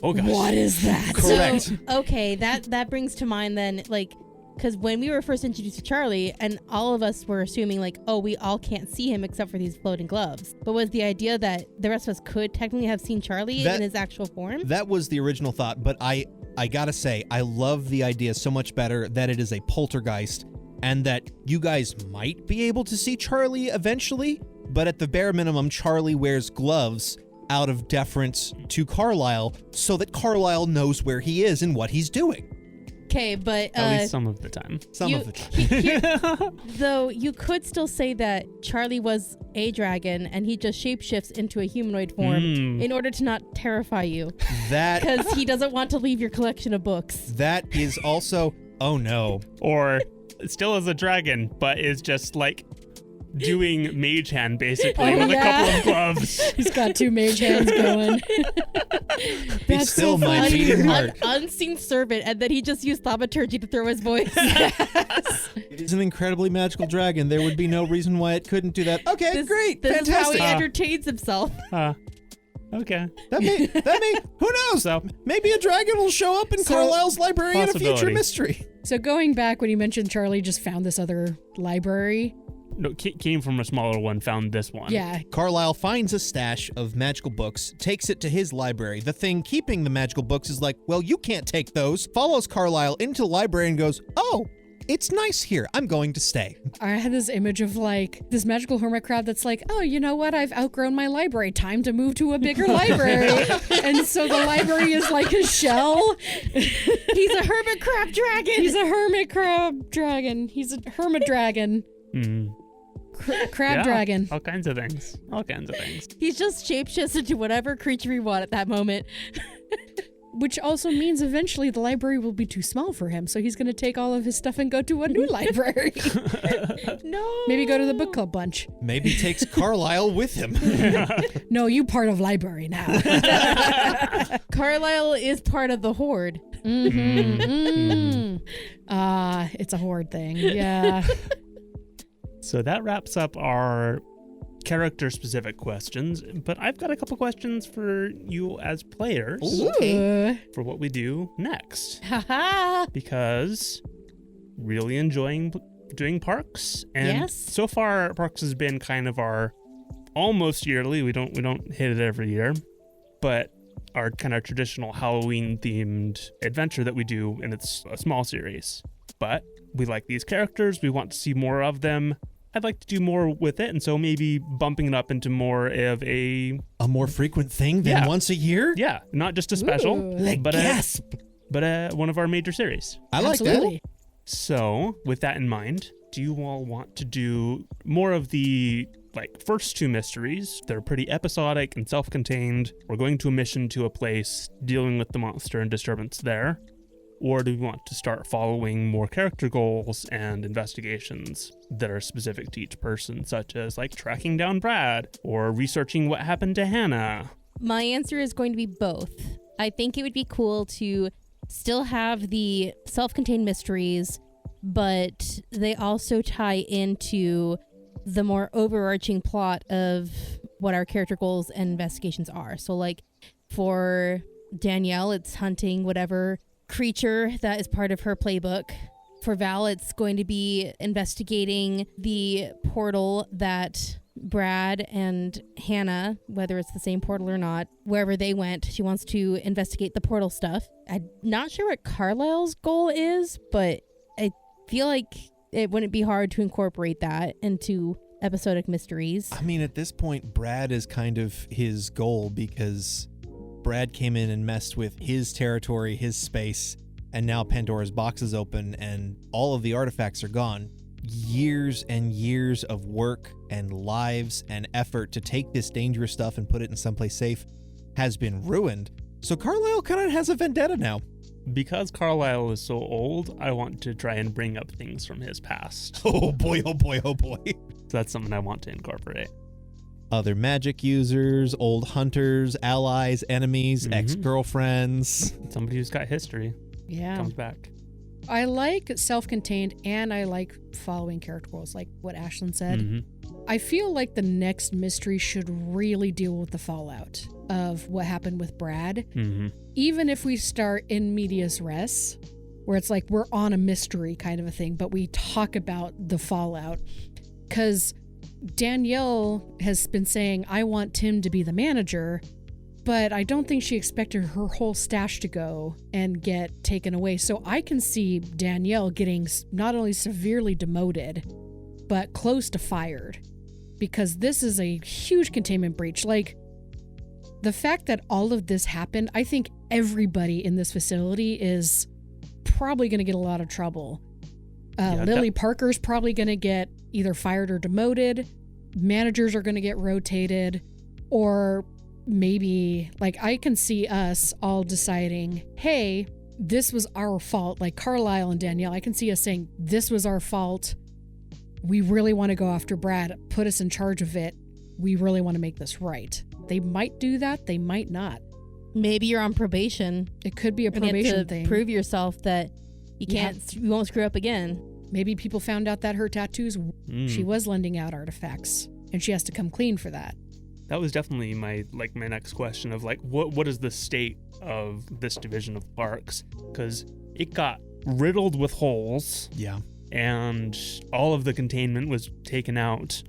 Oh gosh. what is that? Correct. So, okay, that brings to mind then, like, because when we were first introduced to Charlie, and all of us were assuming, like, oh, we all can't see him except for these floating gloves. But was the idea that the rest of us could technically have seen Charlie in his actual form? That was the original thought, but I gotta say, I love the idea so much better that it is a poltergeist, and that you guys might be able to see Charlie eventually, but at the bare minimum, Charlie wears gloves out of deference to Carlisle so that Carlisle knows where he is and what he's doing. Okay, but At least some of the time. Though you could still say that Charlie was a dragon and he just shapeshifts into a humanoid form in order to not terrify you. Because he doesn't want to leave your collection of books. That is also, oh no. Or still as a dragon, but is just like doing mage hand basically with a couple of gloves. He's got two mage hands going. That's still so my beating heart. Unseen servant, and then he just used thaumaturgy to throw his voice. It is an incredibly magical dragon. There would be no reason why it couldn't do that. Okay, great, this fantastic. is how he entertains himself. Okay. That may, who knows? So, maybe a dragon will show up in Carlisle's library in a future possibility. mystery. So going back when you mentioned Charlie just found this other library. No, came from a smaller one, found this one. Yeah. Carlisle finds a stash of magical books, takes it to his library. The thing keeping the magical books is like, well, you can't take those. Follows Carlisle into the library and goes, oh, it's nice here. I'm going to stay. I had this image of like this magical hermit crab that's like, oh, you know what? I've outgrown my library. Time to move to a bigger library. And so the library is like a shell. He's a hermit crab dragon. He's a hermit crab dragon. He's a hermit dragon. Crab dragon. All kinds of things. He's just shapeshifts into whatever creature we want at that moment. Which also means eventually the library will be too small for him, so he's going to take all of his stuff and go to a new library. No. Maybe go to the book club bunch. Maybe takes Carlisle with him. No, you part of library now. Carlisle is part of the horde. It's a horde thing. Yeah. So that wraps up our character-specific questions, but I've got a couple questions for you as players for what we do next. Haha. Because really enjoying doing Parks, and so far Parks has been kind of our almost yearly. We don't hit it every year, but our kind of traditional Halloween themed adventure that we do, and it's a small series. But we like these characters. We want to see more of them. I'd like to do more with it, and so maybe bumping it up into more of a more frequent thing than once a year. Yeah, not just a special, but one of our major series. I like that. So, with that in mind, do you all want to do more of the first two mysteries? They're pretty episodic and self-contained. We're going to a mission to a place, dealing with the monster and disturbance there. Or do we want to start following more character goals and investigations that are specific to each person, such as tracking down Brad or researching what happened to Hannah? My answer is going to be both. I think it would be cool to still have the self-contained mysteries, but they also tie into the more overarching plot of what our character goals and investigations are. So for Danielle, it's hunting whatever creature that is part of her playbook. For Val, it's going to be investigating the portal that Brad and Hannah, whether it's the same portal or not, wherever they went, she wants to investigate the portal stuff. I'm not sure what Carlisle's goal is, but I feel like it wouldn't be hard to incorporate that into episodic mysteries. I mean, at this point, Brad is kind of his goal, because Brad came in and messed with his territory, his space, and now Pandora's box is open and all of the artifacts are gone. Years and years of work and lives and effort to take this dangerous stuff and put it in someplace safe has been ruined. So Carlisle kind of has a vendetta now. Because Carlisle is so old, I want to try and bring up things from his past. Oh boy, oh boy, oh boy. So that's something I want to incorporate. Other magic users, old hunters, allies, enemies, ex-girlfriends. Somebody who's got history. Yeah. Comes back. I like self-contained, and I like following character goals, like what Ashlyn said. I feel like the next mystery should really deal with the fallout of what happened with Brad. Even if we start in medias res, where it's we're on a mystery kind of a thing, but we talk about the fallout. Because Danielle has been saying, I want Tim to be the manager, but I don't think she expected her whole stash to go and get taken away. So I can see Danielle getting not only severely demoted, but close to fired, because this is a huge containment breach. The fact that all of this happened, I think everybody in this facility is probably going to get a lot of trouble. Lily Parker's probably going to get either fired or demoted. Managers are going to get rotated, or maybe I can see us all deciding, hey, this was our fault. Carlisle and Danielle, I can see us saying, this was our fault. We really want to go after Brad. Put us in charge of it. We really want to make this right. They might do that. They might not. Maybe you're on probation. It could be a probation thing. Prove yourself that you won't screw up again. Maybe people found out that her tattoos, she was lending out artifacts, and she has to come clean for that. That was definitely my next question of what is the state of this division of Parks? Because it got riddled with holes. Yeah. And all of the containment was taken out.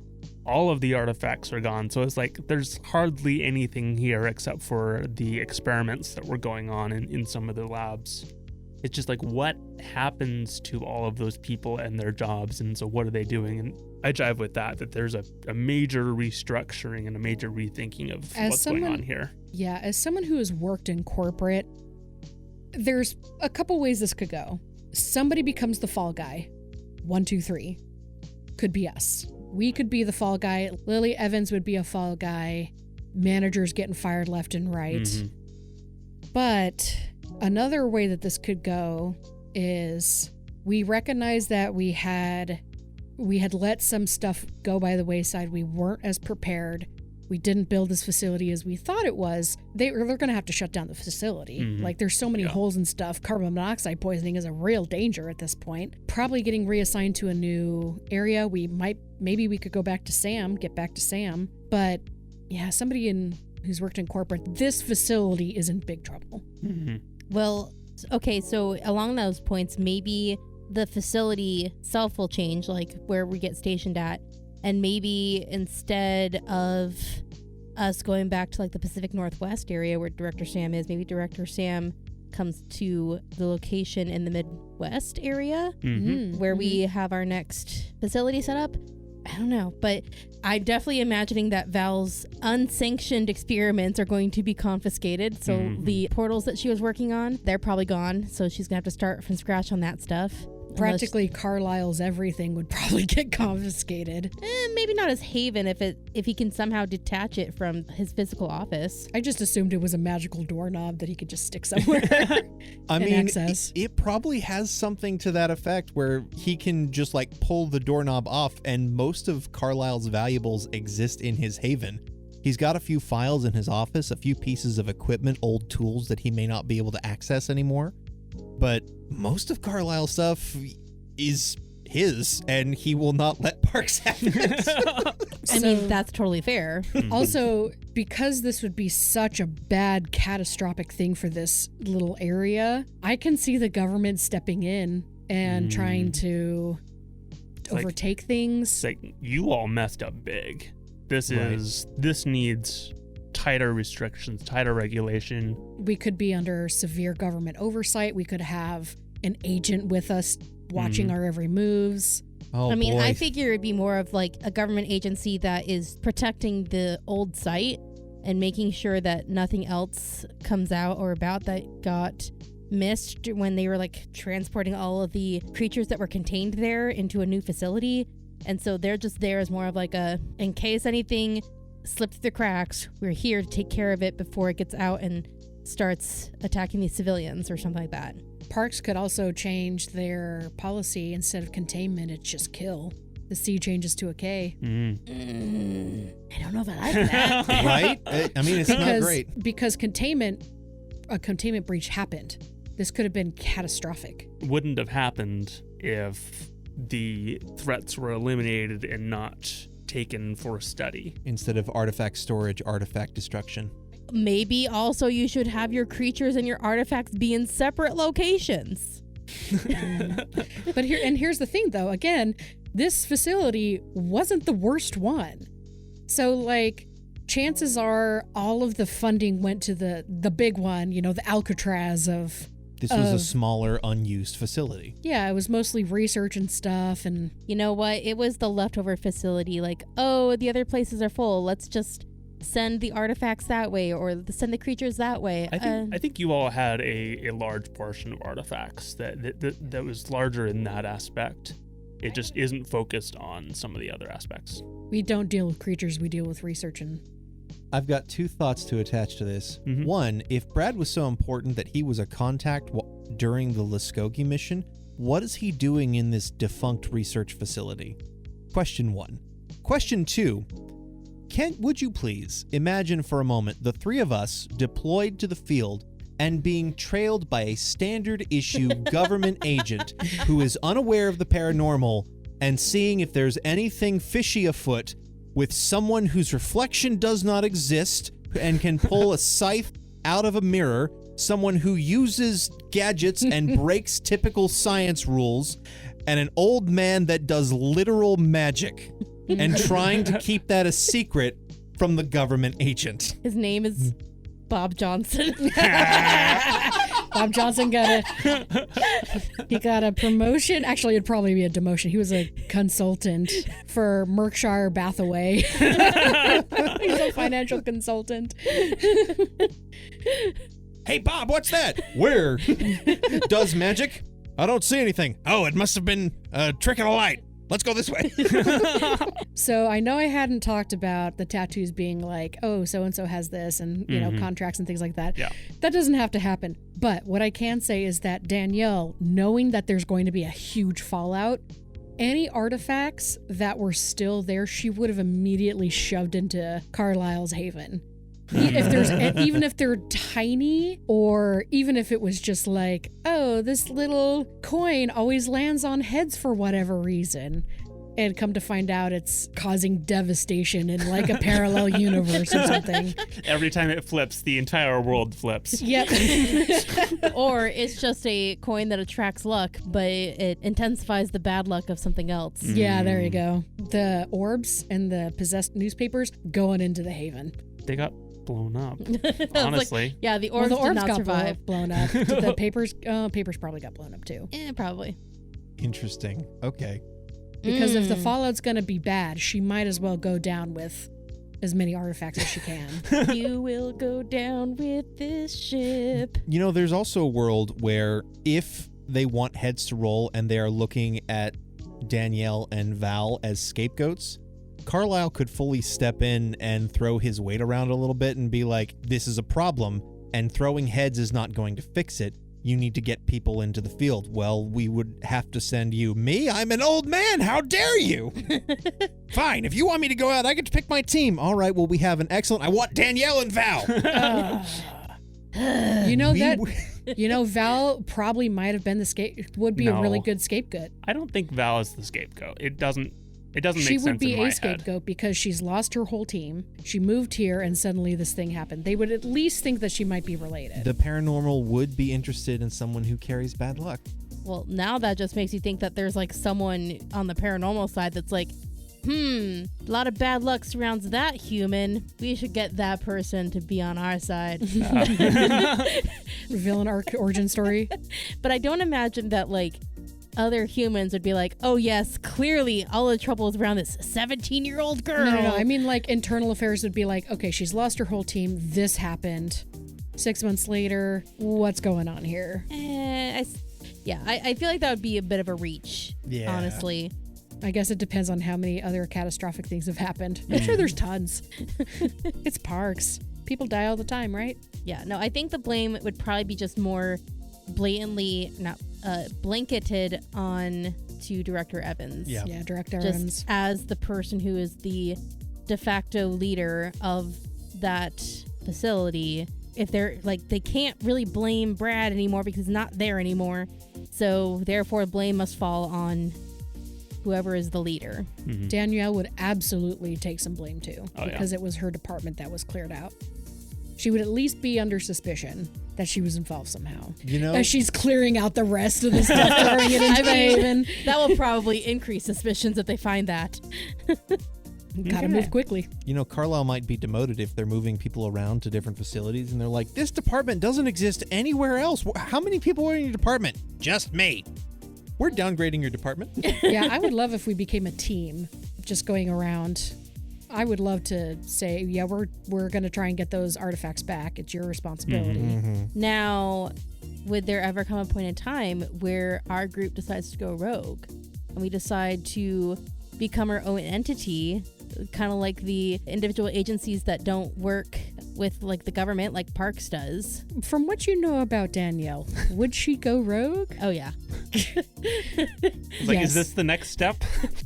All of the artifacts are gone. So it's there's hardly anything here except for the experiments that were going on in some of the labs. It's just what happens to all of those people and their jobs, and so what are they doing? And I jive with that there's a major restructuring and a major rethinking of what's going on here. Yeah, as someone who has worked in corporate, there's a couple ways this could go. Somebody becomes the fall guy. 1, 2, 3. Could be us. We could be the fall guy. Lily Evans would be a fall guy. Managers getting fired left and right. But another way that this could go is we recognize that we had let some stuff go by the wayside. We weren't as prepared. we didn't build this facility as we thought it was, they're going to have to shut down the facility. Like, there's so many holes and stuff. Carbon monoxide poisoning is a real danger at this point. Probably getting reassigned to a new area. Maybe we could get back to Sam. But yeah, somebody who's worked in corporate, this facility is in big trouble. Well, okay, so along those points, maybe the facility itself will change, like where we get stationed at. And maybe instead of us going back to like the Pacific Northwest area where Director Sam is, maybe Director Sam comes to the location in the Midwest area where we have our next facility set up. I don't know, but I'm definitely imagining that Val's unsanctioned experiments are going to be confiscated. So the portals that she was working on, they're probably gone. So she's going to have to start from scratch on that stuff. Practically Carlisle's everything would probably get confiscated. Maybe not his haven if he can somehow detach it from his physical office. I just assumed it was a magical doorknob that he could just stick somewhere. I mean, access. It probably has something to that effect where he can just like pull the doorknob off, and most of Carlisle's valuables exist in his haven. He's got a few files in his office, a few pieces of equipment, old tools that he may not be able to access anymore. But most of Carlisle's stuff is his, and he will not let Parks have it. I mean, that's totally fair. Also, because this would be such a bad, catastrophic thing for this little area, I can see the government stepping in and trying to overtake things. It's like, you all messed up big. This needs tighter restrictions, tighter regulation. We could be under severe government oversight. We could have an agent with us watching our every moves. Oh, I mean, boy. I figure it'd be more of like a government agency that is protecting the old site and making sure that nothing else comes out or about that got missed when they were like transporting all of the creatures that were contained there into a new facility. And so they're just there as more of like in case anything slipped through the cracks, we're here to take care of it before it gets out and starts attacking these civilians or something like that. Parks could also change their policy. Instead of containment, it's just kill. The C changes to a K. I don't know if I like that. Right? I mean, it's not great. Because a containment breach happened. This could have been catastrophic. Wouldn't have happened if the threats were eliminated and not taken for study. Instead of artifact storage, artifact destruction. Maybe also you should have your creatures and your artifacts be in separate locations. But here's the thing, though. Again, this facility wasn't the worst one. So, like, chances are all of the funding went to the big one, the Alcatraz of... This was a smaller, unused facility. Yeah, it was mostly research and stuff, and... You know what? It was the leftover facility. Like, oh, the other places are full. Let's just send the artifacts that way or send the creatures that way. I think you all had a large portion of artifacts that was larger in that aspect. It just isn't focused on some of the other aspects. We don't deal with creatures, we deal with research and... I've got two thoughts to attach to this. One, if Brad was so important that he was a contact during the Muskogee mission, what is he doing in this defunct research facility? Question 1. Question 2, would you please imagine for a moment the three of us deployed to the field and being trailed by a standard issue government agent who is unaware of the paranormal and seeing if there's anything fishy afoot with someone whose reflection does not exist and can pull a scythe out of a mirror, someone who uses gadgets and breaks typical science rules, and an old man that does literal magic, and trying to keep that a secret from the government agent. His name is Bob Johnson. Bob Johnson got a promotion. Actually, it'd probably be a demotion. He was a consultant for Merkshire Bathaway. He's a financial consultant. Hey, Bob, what's that? Where? Does magic? I don't see anything. Oh, it must have been a trick of the light. Let's go this way. So I know I hadn't talked about the tattoos being like, oh, so-and-so has this and, contracts and things like that. Yeah. That doesn't have to happen. But what I can say is that Danielle, knowing that there's going to be a huge fallout, any artifacts that were still there, she would have immediately shoved into Carlisle's haven. Even if they're tiny, or even if it was just like, oh, this little coin always lands on heads for whatever reason, and come to find out it's causing devastation in like a parallel universe or something. Every time it flips, the entire world flips. Yep. Or it's just a coin that attracts luck, but it intensifies the bad luck of something else. Yeah, there you go. The orbs and the possessed newspapers going into the haven. They got blown up. Honestly. Honestly. Yeah, the orbs, The orbs did not got survive. blown up. Did the papers probably got blown up too. Probably. Interesting. Okay. Because if the fallout's going to be bad, she might as well go down with as many artifacts as she can. You will go down with this ship. You know, there's also a world where if they want heads to roll and they are looking at Danielle and Val as scapegoats, Carlisle could fully step in and throw his weight around a little bit and be like, this is a problem, and throwing heads is not going to fix it. You need to get people into the field. Well, we would have to send you. Me? I'm an old man. How dare you? Fine. If you want me to go out, I get to pick my team. All right. Well, we have an excellent. I want Danielle and Val. Val probably might have been would be a really good scapegoat. I don't think Val is the scapegoat. It doesn't make sense She would be in my a scapegoat because she's lost her whole team. She moved here and suddenly this thing happened. They would at least think that she might be related. The paranormal would be interested in someone who carries bad luck. Well, now that just makes you think that there's like someone on the paranormal side that's like, a lot of bad luck surrounds that human. We should get that person to be on our side. Villain arc origin story. But I don't imagine that like other humans would be like, oh yes, clearly all the trouble is around this 17-year-old girl. No. I mean, like, internal affairs would be like, okay, she's lost her whole team. This happened. 6 months later, what's going on here? I feel like that would be a bit of a reach, honestly. I guess it depends on how many other catastrophic things have happened. I'm sure there's tons. It's Parks. People die all the time, right? Yeah, no, I think the blame would probably be just more blatantly blanketed on to Director Evans. Yeah. Yeah, Director Just Evans. as the person who is the de facto leader of that facility. If they're like, they can't really blame Brad anymore because he's not there anymore. So therefore blame must fall on whoever is the leader. Mm-hmm. Danielle would absolutely take some blame too, because it was her department that was cleared out. She would at least be under suspicion that she was involved somehow. You know, as she's clearing out the rest of the stuff, throwing it into the haven. That will probably increase suspicions if they find that. Gotta move quickly. You know, Carlisle might be demoted if they're moving people around to different facilities and they're like, this department doesn't exist anywhere else. How many people are in your department? Just me. We're downgrading your department. Yeah, I would love if we became a team just going around. I would love to say, yeah, we're going to try and get those artifacts back. It's your responsibility. Mm-hmm. Now, would there ever come a point in time where our group decides to go rogue and we decide to become our own entity, kind of like the individual agencies that don't work with like the government like PARCS does? From what you know about Danielle, would she go rogue? Oh yeah. Like, is this the next step?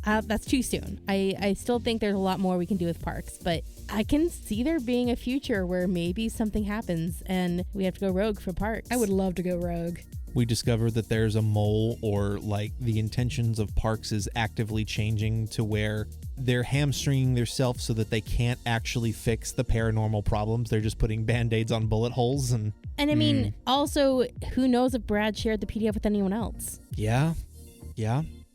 That's too soon. I still think there's a lot more we can do with PARCS, but I can see there being a future where maybe something happens and we have to go rogue for PARCS. I would love to go rogue. We discover that there's a mole, or like the intentions of Parks is actively changing to where they're hamstringing themselves so that they can't actually fix the paranormal problems. They're just putting band-aids on bullet holes. And I mean, also, who knows if Brad shared the PDF with anyone else? yeah.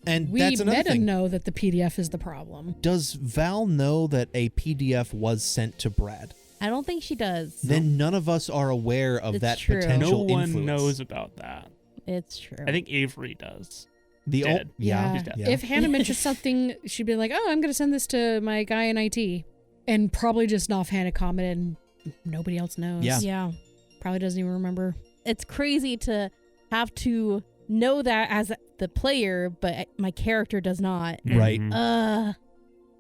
And We that's another meta thing. know that the PDF is the problem. Does Val know that a PDF was sent to Brad? I don't think she does. Then none of us are aware of It's that true. potential No one influence. knows about that. It's true. I think Avery does. The Dead. yeah. He's dead. Yeah. If Hannah mentions something, she'd be like, oh, I'm going to send this to my guy in IT. And probably just an offhanded comment and nobody else knows. Yeah. Yeah. Probably doesn't even remember. It's crazy to have to know that as the player, but my character does not. Right. Mhm.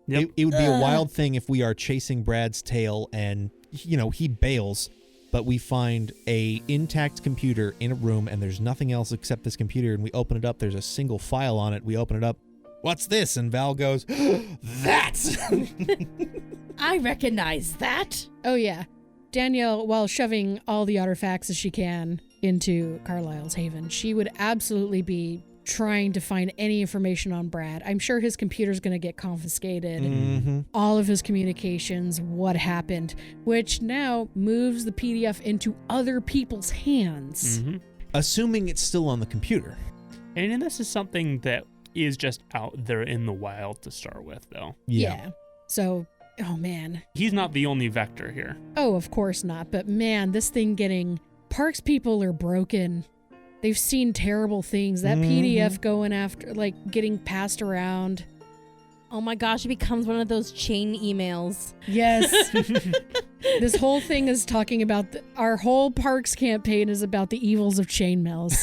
Yep. It would be a wild thing if we are chasing Brad's tail and, you know, he bails, but we find a intact computer in a room and there's nothing else except this computer, and we open it up. There's a single file on it. We open it up. what's this? And Val goes, that's. I recognize that. Oh, yeah. Danielle, while shoving all the artifacts as she can into Carlisle's haven, she would absolutely be trying to find any information on Brad. I'm sure his computer's going to get confiscated. Mm-hmm. All of his communications, what happened, which now moves the PDF into other people's hands. Mm-hmm. Assuming it's still on the computer. And this is something that is just out there in the wild to start with, though. Yeah. So, oh man. He's not the only vector here. Oh, of course not. But man, this thing getting... Parks people are broken. They've seen terrible things. That PDF going after, like, getting passed around. Oh my gosh, it becomes one of those chain emails. Yes. This whole thing is talking about, our whole Parks campaign is about the evils of chainmails.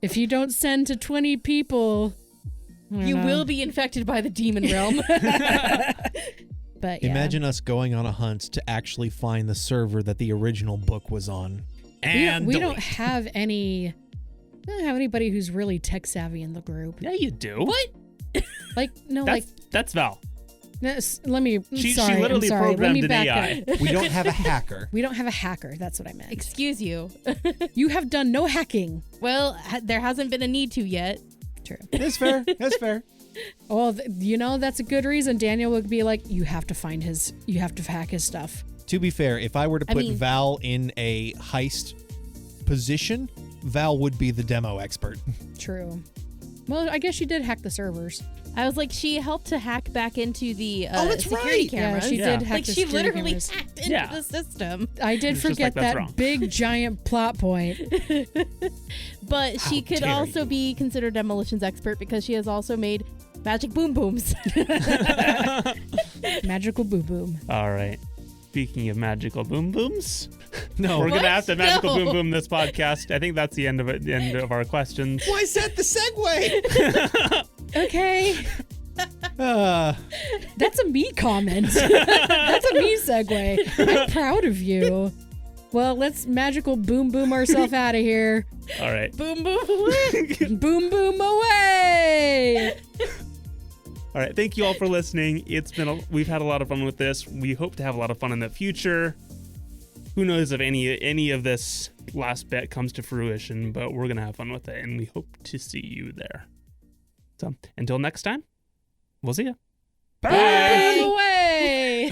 If you don't send to 20 people... You will be infected by the demon realm. But yeah. Imagine us going on a hunt to actually find the server that the original book was on. And we don't have any... We don't have anybody who's really tech savvy in the group. Yeah, you do. What? Like, no, that's Val. Let me... She sorry, literally I'm sorry. Let programmed me an back AI. up. We don't have a hacker. We don't have a hacker. That's what I meant. Excuse you. You have done no hacking. Well, there hasn't been a need to yet. True. That's fair. That's fair. Well, that's a good reason. Daniel would be like, you have to hack his stuff. To be fair, if I were to put mean- Val in a heist position, Val would be the demo expert. True. Well, I guess she did hack the servers. I was like, she helped to hack back into the that's security right. cameras. Yeah, she did hack Like, the she security literally cameras. hacked into Yeah. the system. I did It's just forget like, that's that wrong. big giant plot point. But she could dare also you. be considered demolitions expert because she has also made magic boom booms. Magical boo boom. All right. Speaking of magical boom booms, No. we're gonna What? have to magical No. boom boom this podcast. I think that's the end of it. The end of our questions. Why is that the segue? Okay. That's a me comment. That's a me segue. I'm proud of you. Well, let's magical boom boom ourselves out of here. All right. boom boom. Boom boom away. All right. Thank you all for listening. We've had a lot of fun with this. We hope to have a lot of fun in the future. Who knows if any of this last bit comes to fruition, but we're gonna have fun with it, and we hope to see you there. So until next time, we'll see you. Boom away.